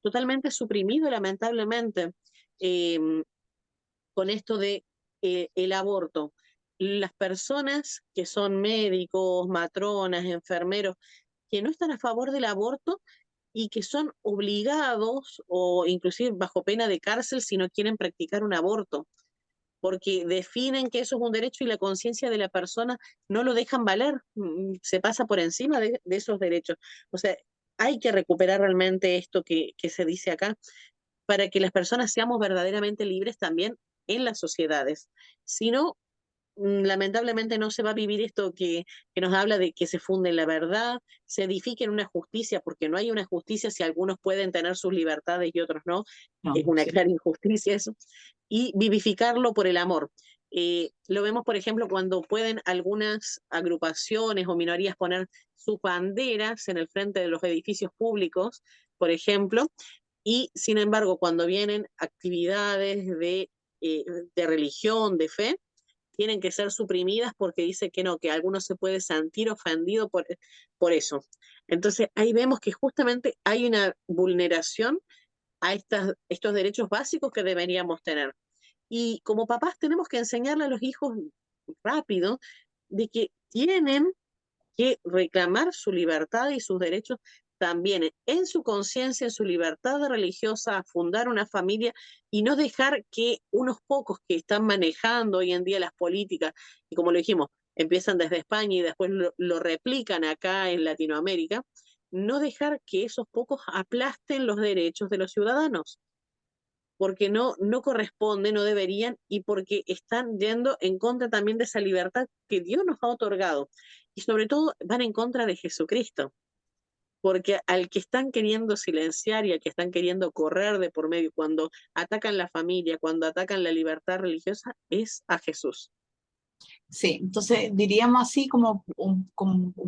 totalmente suprimido lamentablemente eh, con esto de el aborto. Las personas que son médicos, matronas, enfermeros, que no están a favor del aborto y que son obligados o inclusive bajo pena de cárcel si no quieren practicar un aborto. porque definen que eso es un derecho y la conciencia de la persona no lo dejan valer, se pasa por encima de esos derechos. O sea, hay que recuperar realmente esto que se dice acá para que las personas seamos verdaderamente libres también en las sociedades. Si no, lamentablemente no se va a vivir esto que nos habla de que se funde en la verdad, se edifique en una justicia, porque no hay una justicia si algunos pueden tener sus libertades y otros no, es No, una sí. clara injusticia eso, y vivificarlo por el amor. Lo vemos, por ejemplo, cuando pueden algunas agrupaciones o minorías poner sus banderas en el frente de los edificios públicos, por ejemplo, y sin embargo, cuando vienen actividades de religión, de fe, tienen que ser suprimidas porque dice que no, que alguno se puede sentir ofendido por eso. Entonces ahí vemos que justamente hay una vulneración a estos derechos básicos que deberíamos tener. Y como papás tenemos que enseñarle a los hijos rápido de que tienen que reclamar su libertad y sus derechos también en su conciencia, en su libertad religiosa, a fundar una familia y no dejar que unos pocos que están manejando hoy en día las políticas, y como lo dijimos, empiezan desde España y después lo replican acá en Latinoamérica, no dejar que esos pocos aplasten los derechos de los ciudadanos, porque no corresponde, no deberían, y porque están yendo en contra también de esa libertad que Dios nos ha otorgado. Y sobre todo van en contra de Jesucristo, porque al que están queriendo silenciar y al que están queriendo correr de por medio cuando atacan la familia, cuando atacan la libertad religiosa, es a Jesús. Sí, entonces diríamos así como un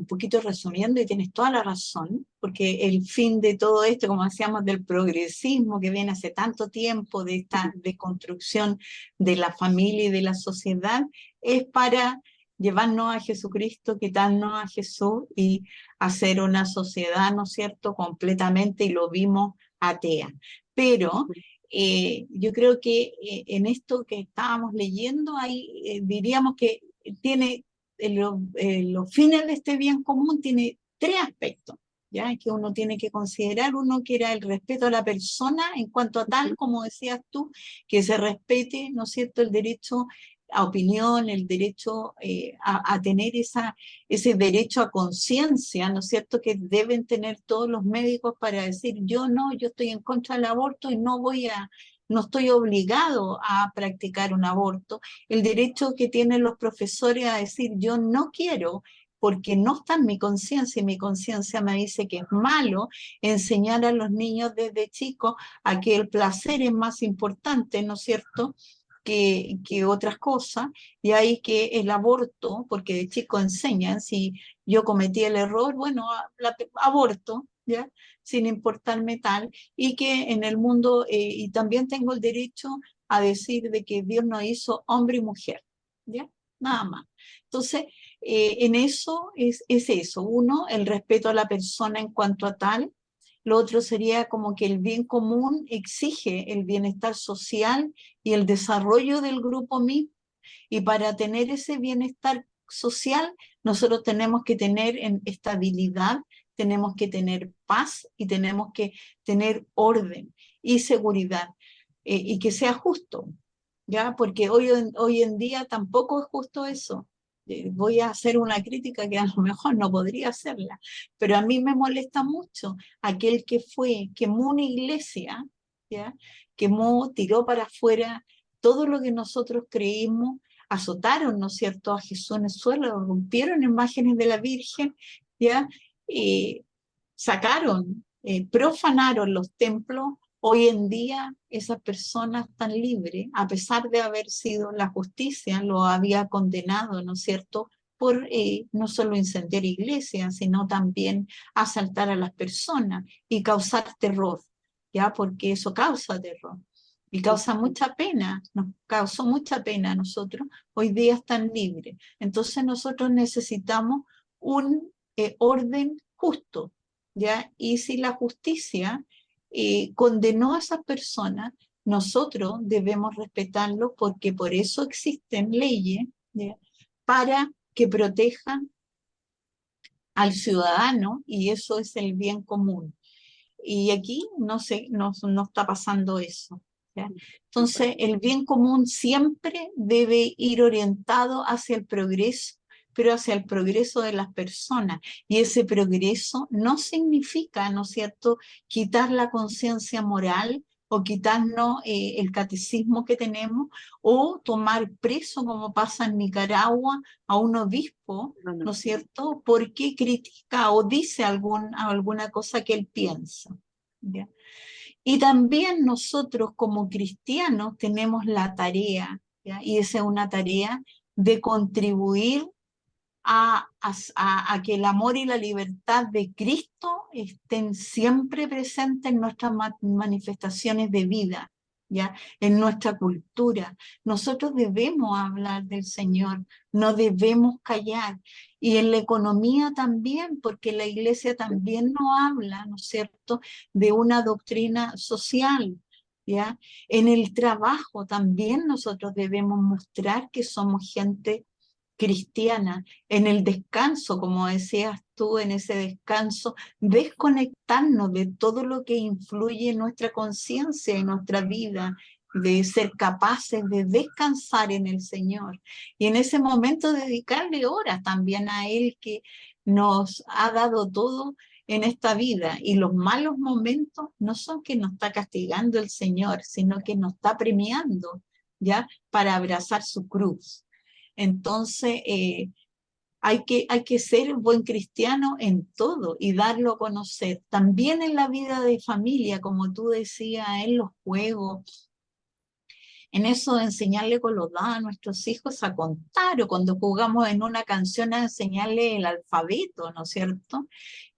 poquito resumiendo, y tienes toda la razón, porque el fin de todo esto, como decíamos, del progresismo que viene hace tanto tiempo, de esta deconstrucción de la familia y de la sociedad, es para llevarnos a Jesucristo, quitarnos a Jesús y hacer una sociedad, ¿no es cierto?, completamente, y lo vimos, atea. Pero yo creo que en esto que estábamos leyendo, ahí diríamos que tiene los fines de este bien común tiene tres aspectos, ¿ya? Que uno tiene que considerar. Uno, que era el respeto a la persona en cuanto a tal, como decías tú, que se respete, ¿no es cierto?, el derecho a opinión, el derecho a tener ese derecho a conciencia, ¿no es cierto?, que deben tener todos los médicos para decir, yo no, yo estoy en contra del aborto y no estoy obligado a practicar un aborto. El derecho que tienen los profesores a decir, yo no quiero, porque no está en mi conciencia, y mi conciencia me dice que es malo enseñar a los niños desde chicos a que el placer es más importante, ¿no es cierto?, que otras cosas, y ahí que el aborto, porque de chico enseñan, si yo cometí el error, bueno, aborto, ¿ya?, sin importarme tal, y que en el mundo, y también tengo el derecho a decir de que Dios nos hizo hombre y mujer, ¿ya? Nada más. Entonces, en eso es eso. Uno, el respeto a la persona en cuanto a tal. Lo otro sería como que el bien común exige el bienestar social y el desarrollo del grupo mismo. Y para tener ese bienestar social, nosotros tenemos que tener estabilidad, tenemos que tener paz y tenemos que tener orden y seguridad, y que sea justo, ¿ya? Porque hoy en día tampoco es justo eso. Voy a hacer una crítica que a lo mejor no podría hacerla, pero a mí me molesta mucho aquel que quemó una iglesia, ¿ya? Quemó, tiró para afuera todo lo que nosotros creímos, azotaron, ¿no es cierto?, a Jesús en el suelo, rompieron imágenes de la Virgen, ¿ya? Eh, Sacaron, profanaron los templos. Hoy en día esas personas están libres, a pesar de haber sido la justicia, lo había condenado, ¿no es cierto?, por no solo incendiar iglesias, sino también asaltar a las personas y causar terror, ¿ya? Porque eso causa terror y causa mucha pena, nos causó mucha pena a nosotros. Hoy día están libres. Entonces nosotros necesitamos un orden justo, ¿ya? Y si la justicia condenó a esas personas, nosotros debemos respetarlo, porque por eso existen leyes, ¿ya?, para que protejan al ciudadano, y eso es el bien común. Y aquí no está pasando eso, ¿ya? Entonces, el bien común siempre debe ir orientado hacia el progreso, pero hacia el progreso de las personas. Y ese progreso no significa, ¿no es cierto?, quitar la conciencia moral o quitarnos el catecismo que tenemos, o tomar preso, como pasa en Nicaragua, a un obispo, ¿no es cierto?, porque critica o dice alguna cosa que él piensa, ¿ya? Y también nosotros como cristianos tenemos la tarea, ¿ya? Y esa es una tarea de contribuir a que el amor y la libertad de Cristo estén siempre presentes en nuestras manifestaciones de vida, ¿ya? En nuestra cultura. Nosotros debemos hablar del Señor, no debemos callar. Y en la economía también, porque la iglesia también nos habla, ¿no es cierto?, de una doctrina social, ¿ya? En el trabajo también nosotros debemos mostrar que somos gente cristiana. En el descanso, como decías tú, en ese descanso, desconectarnos de todo lo que influye en nuestra conciencia y nuestra vida, de ser capaces de descansar en el Señor. Y en ese momento dedicarle horas también a Él, que nos ha dado todo en esta vida. Y los malos momentos no son que nos está castigando el Señor, sino que nos está premiando, ¿ya? Para abrazar su cruz. Entonces, hay que ser buen cristiano en todo y darlo a conocer. También en la vida de familia, como tú decías, en los juegos, en eso de enseñarle con los dados a nuestros hijos a contar, o cuando jugamos en una canción a enseñarle el alfabeto, ¿no es cierto?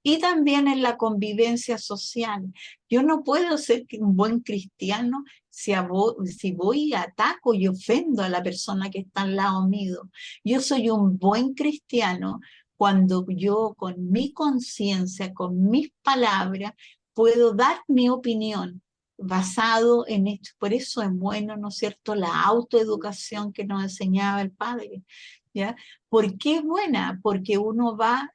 Y también en la convivencia social. Yo no puedo ser un buen cristiano si voy y ataco y ofendo a la persona que está al lado mío. Yo soy un buen cristiano cuando yo con mi conciencia, con mis palabras, puedo dar mi opinión basado en esto. Por eso es bueno, ¿no es cierto?, la autoeducación que nos enseñaba el Padre, ¿ya? ¿Por qué es buena? Porque uno va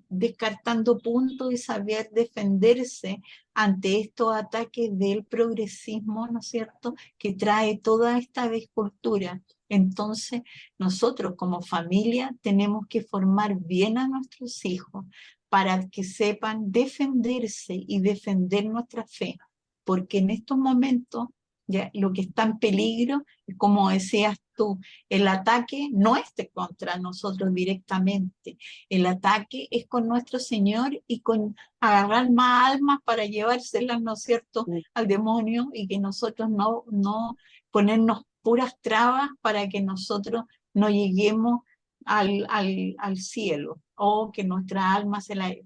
descartando puntos y saber defenderse ante estos ataques del progresismo, ¿no es cierto?, que trae toda esta descultura. Entonces, nosotros como familia tenemos que formar bien a nuestros hijos para que sepan defenderse y defender nuestra fe, porque en estos momentos ya lo que está en peligro, como decías tú, el ataque no es contra nosotros directamente, el ataque es con nuestro Señor y con agarrar más almas para llevárselas, ¿no es cierto?, al demonio, y que nosotros no ponernos puras trabas para que nosotros no lleguemos al cielo, o que nuestra alma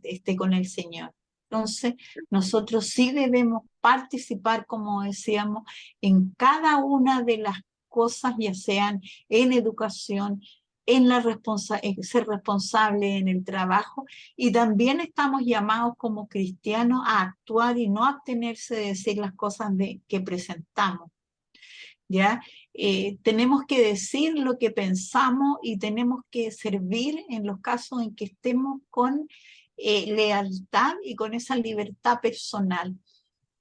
esté con el Señor. Entonces, nosotros sí debemos participar, como decíamos, en cada una de las cosas, ya sean en educación, en ser responsable en el trabajo, y también estamos llamados como cristianos a actuar y no abstenerse de decir las cosas que presentamos, ¿ya? Tenemos que decir lo que pensamos y tenemos que servir en los casos en que estemos con lealtad y con esa libertad personal.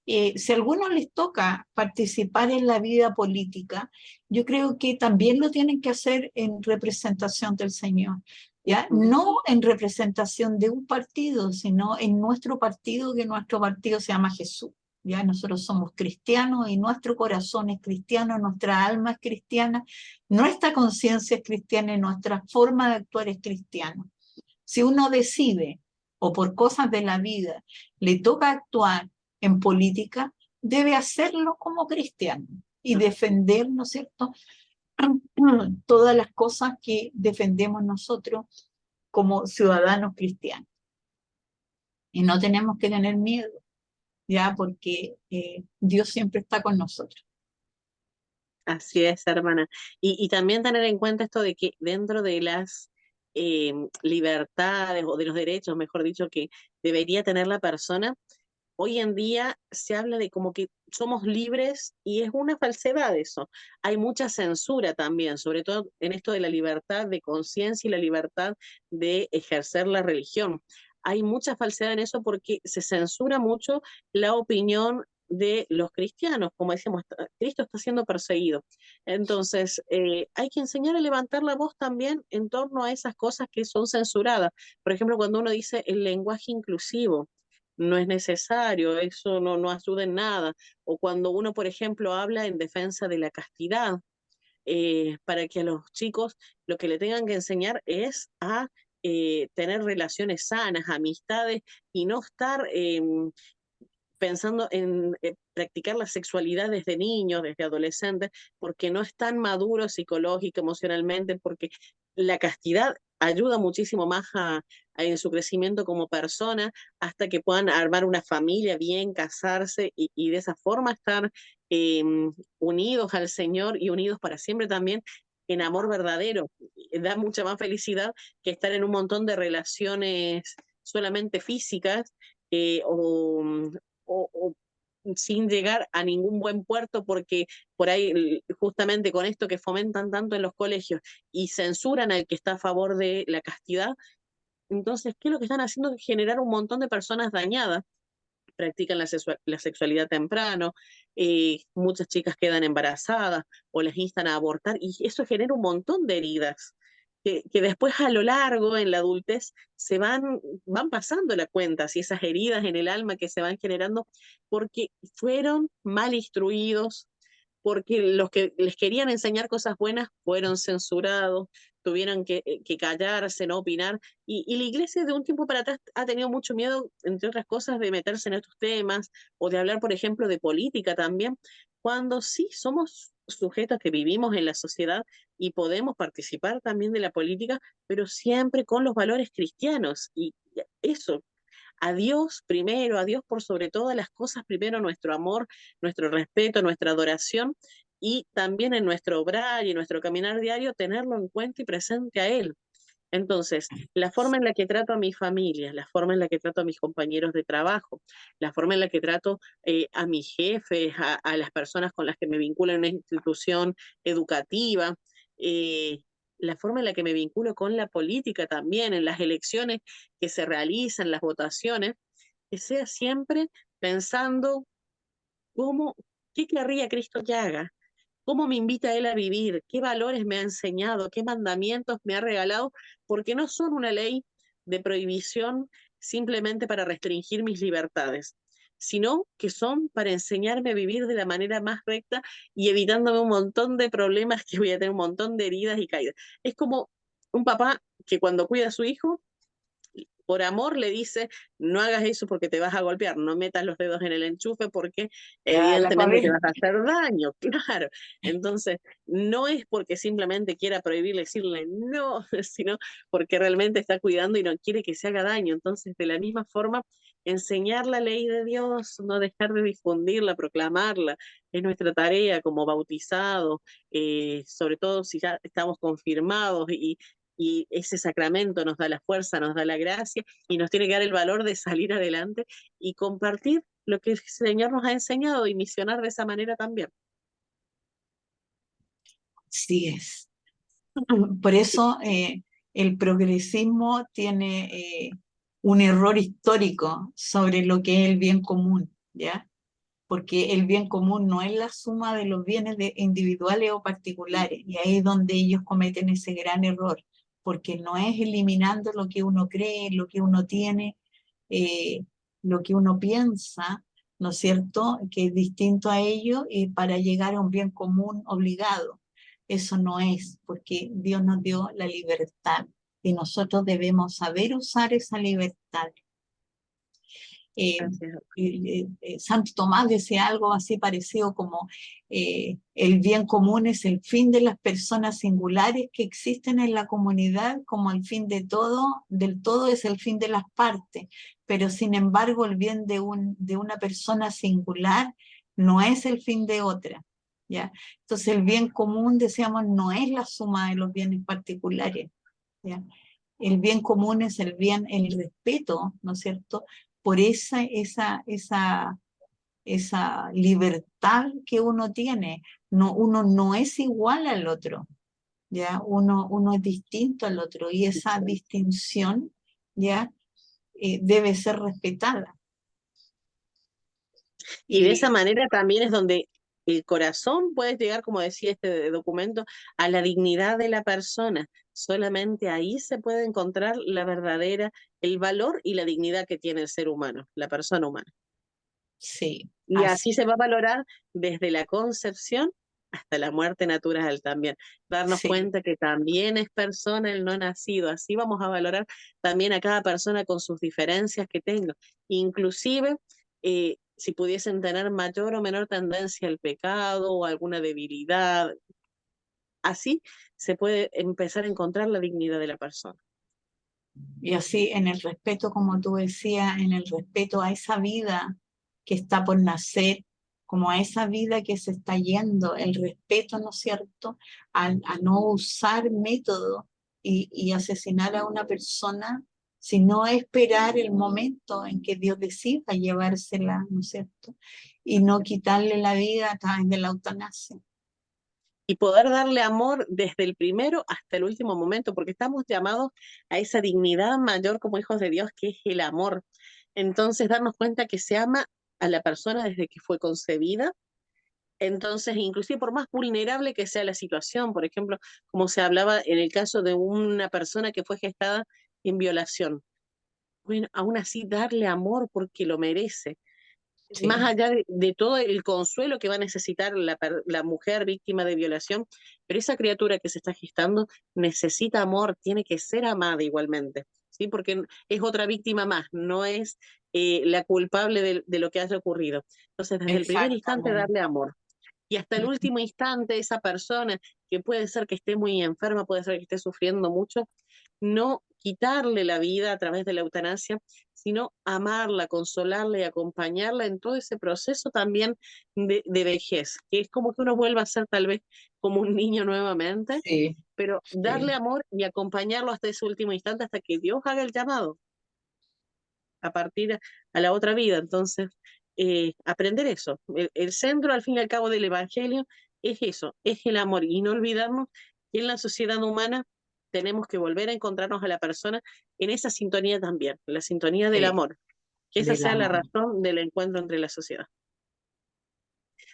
Si a algunos les toca participar en la vida política, yo creo que también lo tienen que hacer en representación del Señor, ¿ya? No en representación de un partido, sino en nuestro partido, que nuestro partido se llama Jesús. Ya nosotros somos cristianos y nuestro corazón es cristiano, nuestra alma es cristiana, nuestra conciencia es cristiana y nuestra forma de actuar es cristiana. Si uno decide, o por cosas de la vida, le toca actuar en política, debe hacerlo como cristiano y defender, ¿no es cierto?, todas las cosas que defendemos nosotros como ciudadanos cristianos. Y no tenemos que tener miedo, ya, porque Dios siempre está con nosotros. Así es, hermana. Y también tener en cuenta esto de que dentro de las libertades o de los derechos, mejor dicho, que debería tener la persona, hoy en día se habla de como que somos libres y es una falsedad eso. Hay mucha censura también, sobre todo en esto de la libertad de conciencia y la libertad de ejercer la religión. Hay mucha falsedad en eso porque se censura mucho la opinión de los cristianos. Como decíamos, Cristo está siendo perseguido. Entonces, hay que enseñar a levantar la voz también en torno a esas cosas que son censuradas. Por ejemplo, cuando uno dice el lenguaje inclusivo, no es necesario, eso no ayuda en nada. O cuando uno, por ejemplo, habla en defensa de la castidad, para que a los chicos lo que le tengan que enseñar es a tener relaciones sanas, amistades y no estar pensando en practicar la sexualidad desde niños, desde adolescentes, porque no están maduros psicológica, emocionalmente, porque la castidad ayuda muchísimo más en su crecimiento como persona hasta que puedan armar una familia bien, casarse y de esa forma estar eh, unidos al Señor y unidos para siempre también en amor verdadero. Da mucha más felicidad que estar en un montón de relaciones solamente físicas o sin llegar a ningún buen puerto, porque por ahí, justamente con esto que fomentan tanto en los colegios y censuran al que está a favor de la castidad, entonces, ¿qué es lo que están haciendo? Generar un montón de personas dañadas, practican la sexualidad temprano, muchas chicas quedan embarazadas o les instan a abortar y eso genera un montón de heridas que después a lo largo en la adultez van pasando la cuenta, si esas heridas en el alma que se van generando porque fueron mal instruidos, porque los que les querían enseñar cosas buenas fueron censurados, tuvieron que callarse, no opinar, y la iglesia de un tiempo para atrás ha tenido mucho miedo, entre otras cosas, de meterse en estos temas o de hablar, por ejemplo, de política también, cuando sí somos sujetos que vivimos en la sociedad y podemos participar también de la política, pero siempre con los valores cristianos. Y eso, a Dios primero, a Dios por sobre todas las cosas, primero nuestro amor, nuestro respeto, nuestra adoración y también en nuestro obrar y en nuestro caminar diario tenerlo en cuenta y presente a Él. Entonces, la forma en la que trato a mi familia, la forma en la que trato a mis compañeros de trabajo, la forma en la que trato a mis jefes, a las personas con las que me vinculo en una institución educativa, eh, la forma en la que me vinculo con la política también, en las elecciones que se realizan, las votaciones, que sea siempre pensando cómo, qué querría Cristo que haga, cómo me invita Él a vivir, qué valores me ha enseñado, qué mandamientos me ha regalado, porque no son una ley de prohibición simplemente para restringir mis libertades, sino que son para enseñarme a vivir de la manera más recta y evitándome un montón de problemas que voy a tener, un montón de heridas y caídas. Es como un papá que cuando cuida a su hijo por amor le dice, no hagas eso porque te vas a golpear, no metas los dedos en el enchufe porque La evidentemente te cabeza. vas a hacer daño, claro. Entonces, no es porque simplemente quiera prohibirle, decirle no, sino porque realmente está cuidando y no quiere que se haga daño. Entonces, de la misma forma, enseñar la ley de Dios, no dejar de difundirla, proclamarla, es nuestra tarea como bautizados, sobre todo si ya estamos confirmados y ese sacramento nos da la fuerza, nos da la gracia y nos tiene que dar el valor de salir adelante y compartir lo que el Señor nos ha enseñado y misionar de esa manera también. Así es. Por eso el progresismo tiene un error histórico sobre lo que es el bien común, ¿ya? Porque el bien común no es la suma de los bienes individuales o particulares, y ahí es donde ellos cometen ese gran error, porque no es eliminando lo que uno cree, lo que uno tiene, eh, lo que uno piensa, ¿no es cierto?, que es distinto a ello para llegar a un bien común obligado. Eso no es, porque Dios nos dio la libertad y nosotros debemos saber usar esa libertad. Eh, Gracias. Santo Tomás decía algo así parecido como el bien común es el fin de las personas singulares que existen en la comunidad, como el fin de todo, del todo es el fin de las partes, pero sin embargo el bien de una persona singular no es el fin de otra. ¿Ya? Entonces el bien común, decíamos, no es la suma de los bienes particulares. ¿Ya? El bien común es el bien, el respeto, ¿no es cierto?, por esa libertad que uno tiene. No, uno no es igual al otro, ¿ya? Uno es distinto al otro y esa distinción, ¿ya? Debe ser respetada. Y de esa Y manera también es donde el corazón puede llegar, como decía este documento, a la dignidad de la persona. Solamente ahí se puede encontrar la verdadera, el valor y la dignidad que tiene el ser humano, la persona humana. sí, Y así así, se va a valorar desde la concepción hasta la muerte natural también. Darnos sí. cuenta que también es persona el no nacido. Así vamos a valorar también a cada persona con sus diferencias que tenga. Inclusive, si pudiesen tener mayor o menor tendencia al pecado o alguna debilidad. Así se puede empezar a encontrar la dignidad de la persona. Y así en el respeto, como tú decías, en el respeto a esa vida que está por nacer, como a esa vida que se está yendo, el respeto, ¿no es cierto?, a no usar método y asesinar a una persona, sino esperar el momento en que Dios decida llevársela, ¿no es cierto?, y no quitarle la vida a través de la eutanasia. Y poder darle amor desde el primero hasta el último momento, porque estamos llamados a esa dignidad mayor como hijos de Dios, que es el amor. Entonces, darnos cuenta que se ama a la persona desde que fue concebida. Entonces, inclusive por más vulnerable que sea la situación, por ejemplo, como se hablaba en el caso de una persona que fue gestada en violación, bueno, aún así darle amor porque lo merece, más Sí, allá de todo el consuelo que va a necesitar la mujer víctima de violación, pero esa criatura que se está gestando necesita amor, tiene que ser amada igualmente, ¿sí? Porque es otra víctima más, no es la culpable de lo que haya ocurrido. Entonces, desde el primer instante, exactamente. darle amor. Y hasta el último instante, esa persona que puede ser que esté muy enferma, puede ser que esté sufriendo mucho, no quitarle la vida a través de la eutanasia, sino amarla, consolarla y acompañarla en todo ese proceso también de vejez, que es como que uno vuelva a ser tal vez como un niño nuevamente, Sí, pero darle sí. amor y acompañarlo hasta ese último instante, hasta que Dios haga el llamado a partir a la otra vida. Entonces, aprender eso. El centro, al fin y al cabo, del Evangelio es eso, es el amor. Y no olvidarnos que en la sociedad humana tenemos que volver a encontrarnos a la persona en esa sintonía también, la sintonía del Sí, amor, que esa del sea la amor. razón del encuentro entre la sociedad.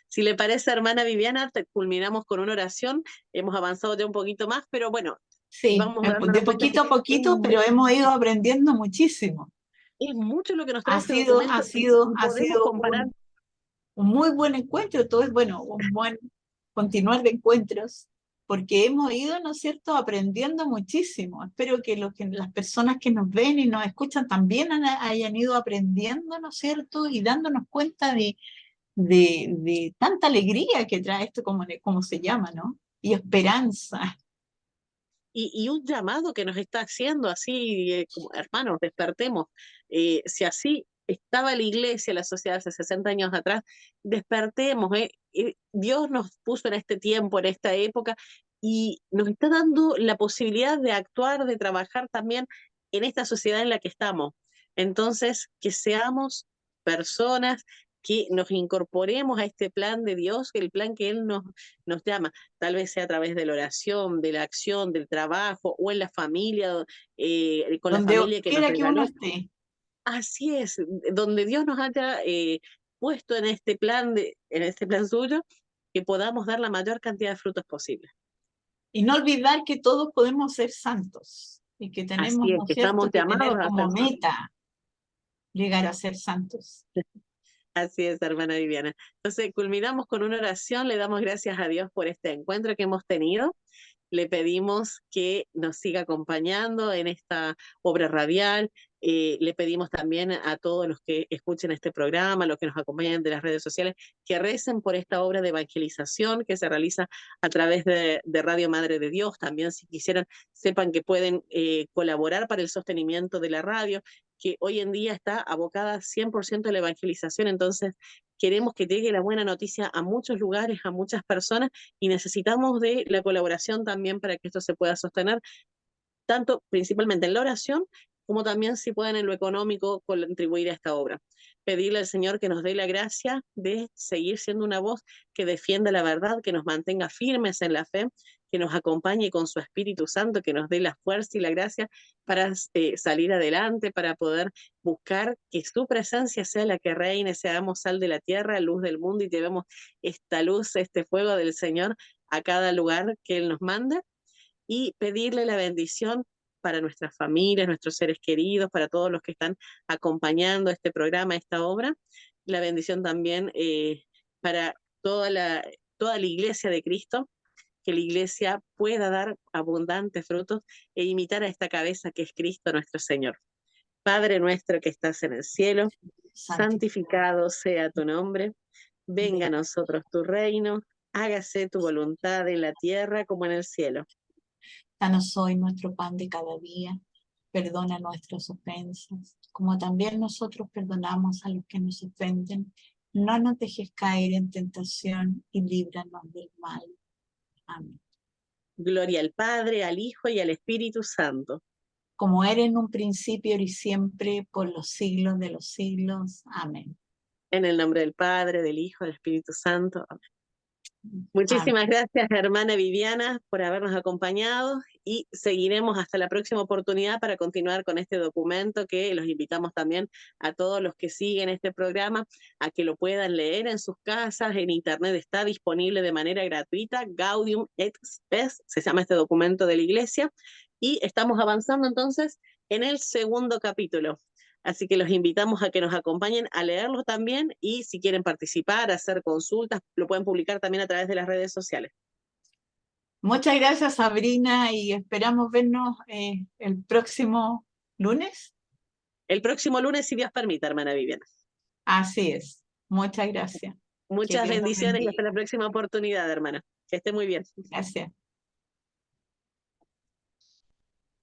Si le parece, hermana Viviana, culminamos con una oración. Hemos avanzado ya un poquito más, pero bueno, Sí, vamos dándonos de cuenta que poquito a poquito, pero hemos ido aprendiendo muchísimo. es mucho lo que nos trae este documento Ha sido, y ha podemos sido comparar. un muy buen encuentro, todo es bueno, un buen continuar de encuentros, porque hemos ido, ¿no es cierto?, aprendiendo muchísimo. Espero que, las personas que nos ven y nos escuchan también hayan ido aprendiendo, ¿no es cierto?, y dándonos cuenta de tanta alegría que trae esto, como se llama, ¿no? Y esperanza. Y un llamado que nos está haciendo así, como hermanos, despertemos. Si así estaba la iglesia, la sociedad hace 60 años atrás, despertemos. Dios nos puso en este tiempo, en esta época, y nos está dando la posibilidad de actuar, de trabajar también en esta sociedad en la que estamos. Entonces, que seamos personas que nos incorporemos a este plan de Dios, el plan que Él nos llama, tal vez sea a través de la oración, de la acción, del trabajo o en la familia, con la Donde familia que nos quiera que uno regaló. esté. Así es, donde Dios nos haya puesto en este plan suyo, que podamos dar la mayor cantidad de frutos posible. Y no olvidar que todos podemos ser santos y que tenemos, Así es, ¿no es que estamos cierto?, que llamados tener a como ser santos. meta llegar a ser santos. Así es, hermana Viviana. Entonces, culminamos con una oración, le damos gracias a Dios por este encuentro que hemos tenido. Le pedimos que nos siga acompañando en esta obra radial. Le pedimos también a todos los que escuchen este programa, los que nos acompañan de las redes sociales, que recen por esta obra de evangelización que se realiza a través de Radio Madre de Dios. También, si quisieran, sepan que pueden colaborar para el sostenimiento de la radio, que hoy en día está abocada 100% a la evangelización. Entonces, queremos que llegue la buena noticia a muchos lugares, a muchas personas, y necesitamos de la colaboración también para que esto se pueda sostener, tanto principalmente en la oración, como también si pueden en lo económico contribuir a esta obra. Pedirle al Señor que nos dé la gracia de seguir siendo una voz que defienda la verdad, que nos mantenga firmes en la fe, que nos acompañe con su Espíritu Santo, que nos dé la fuerza y la gracia para salir adelante, para poder buscar que su presencia sea la que reine, seamos sal de la tierra, luz del mundo, y llevemos esta luz, este fuego del Señor a cada lugar que Él nos manda, y pedirle la bendición para nuestras familias, nuestros seres queridos, para todos los que están acompañando este programa, esta obra. La bendición también para toda la iglesia de Cristo, que la iglesia pueda dar abundantes frutos e imitar a esta cabeza que es Cristo nuestro Señor. Padre nuestro que estás en el cielo, santificado sea tu nombre, venga a nosotros tu reino, hágase tu voluntad en la tierra como en el cielo. Danos hoy nuestro pan de cada día, perdona nuestras ofensas, como también nosotros perdonamos a los que nos ofenden. No nos dejes caer en tentación y líbranos del mal. Amén. Gloria al Padre, al Hijo y al Espíritu Santo. Como era en un principio, ahora y siempre, por los siglos de los siglos. Amén. En el nombre del Padre, del Hijo, del Espíritu Santo. Amén. Amén. Muchísimas gracias, hermana Viviana, por habernos acompañado, y seguiremos hasta la próxima oportunidad para continuar con este documento, que los invitamos también a todos los que siguen este programa a que lo puedan leer en sus casas. En internet está disponible de manera gratuita, Gaudium et Spes, se llama este documento de la Iglesia, y estamos avanzando entonces en el segundo capítulo. Así que los invitamos a que nos acompañen a leerlo también, y si quieren participar, hacer consultas, lo pueden publicar también a través de las redes sociales. Muchas gracias, Sabrina, y esperamos vernos el próximo lunes. El próximo lunes, si Dios permite, hermana Viviana. Así es. Muchas gracias. Que Muchas Dios nos bendiciones y hasta bendiga. la próxima oportunidad, hermana. Que esté muy bien. Gracias.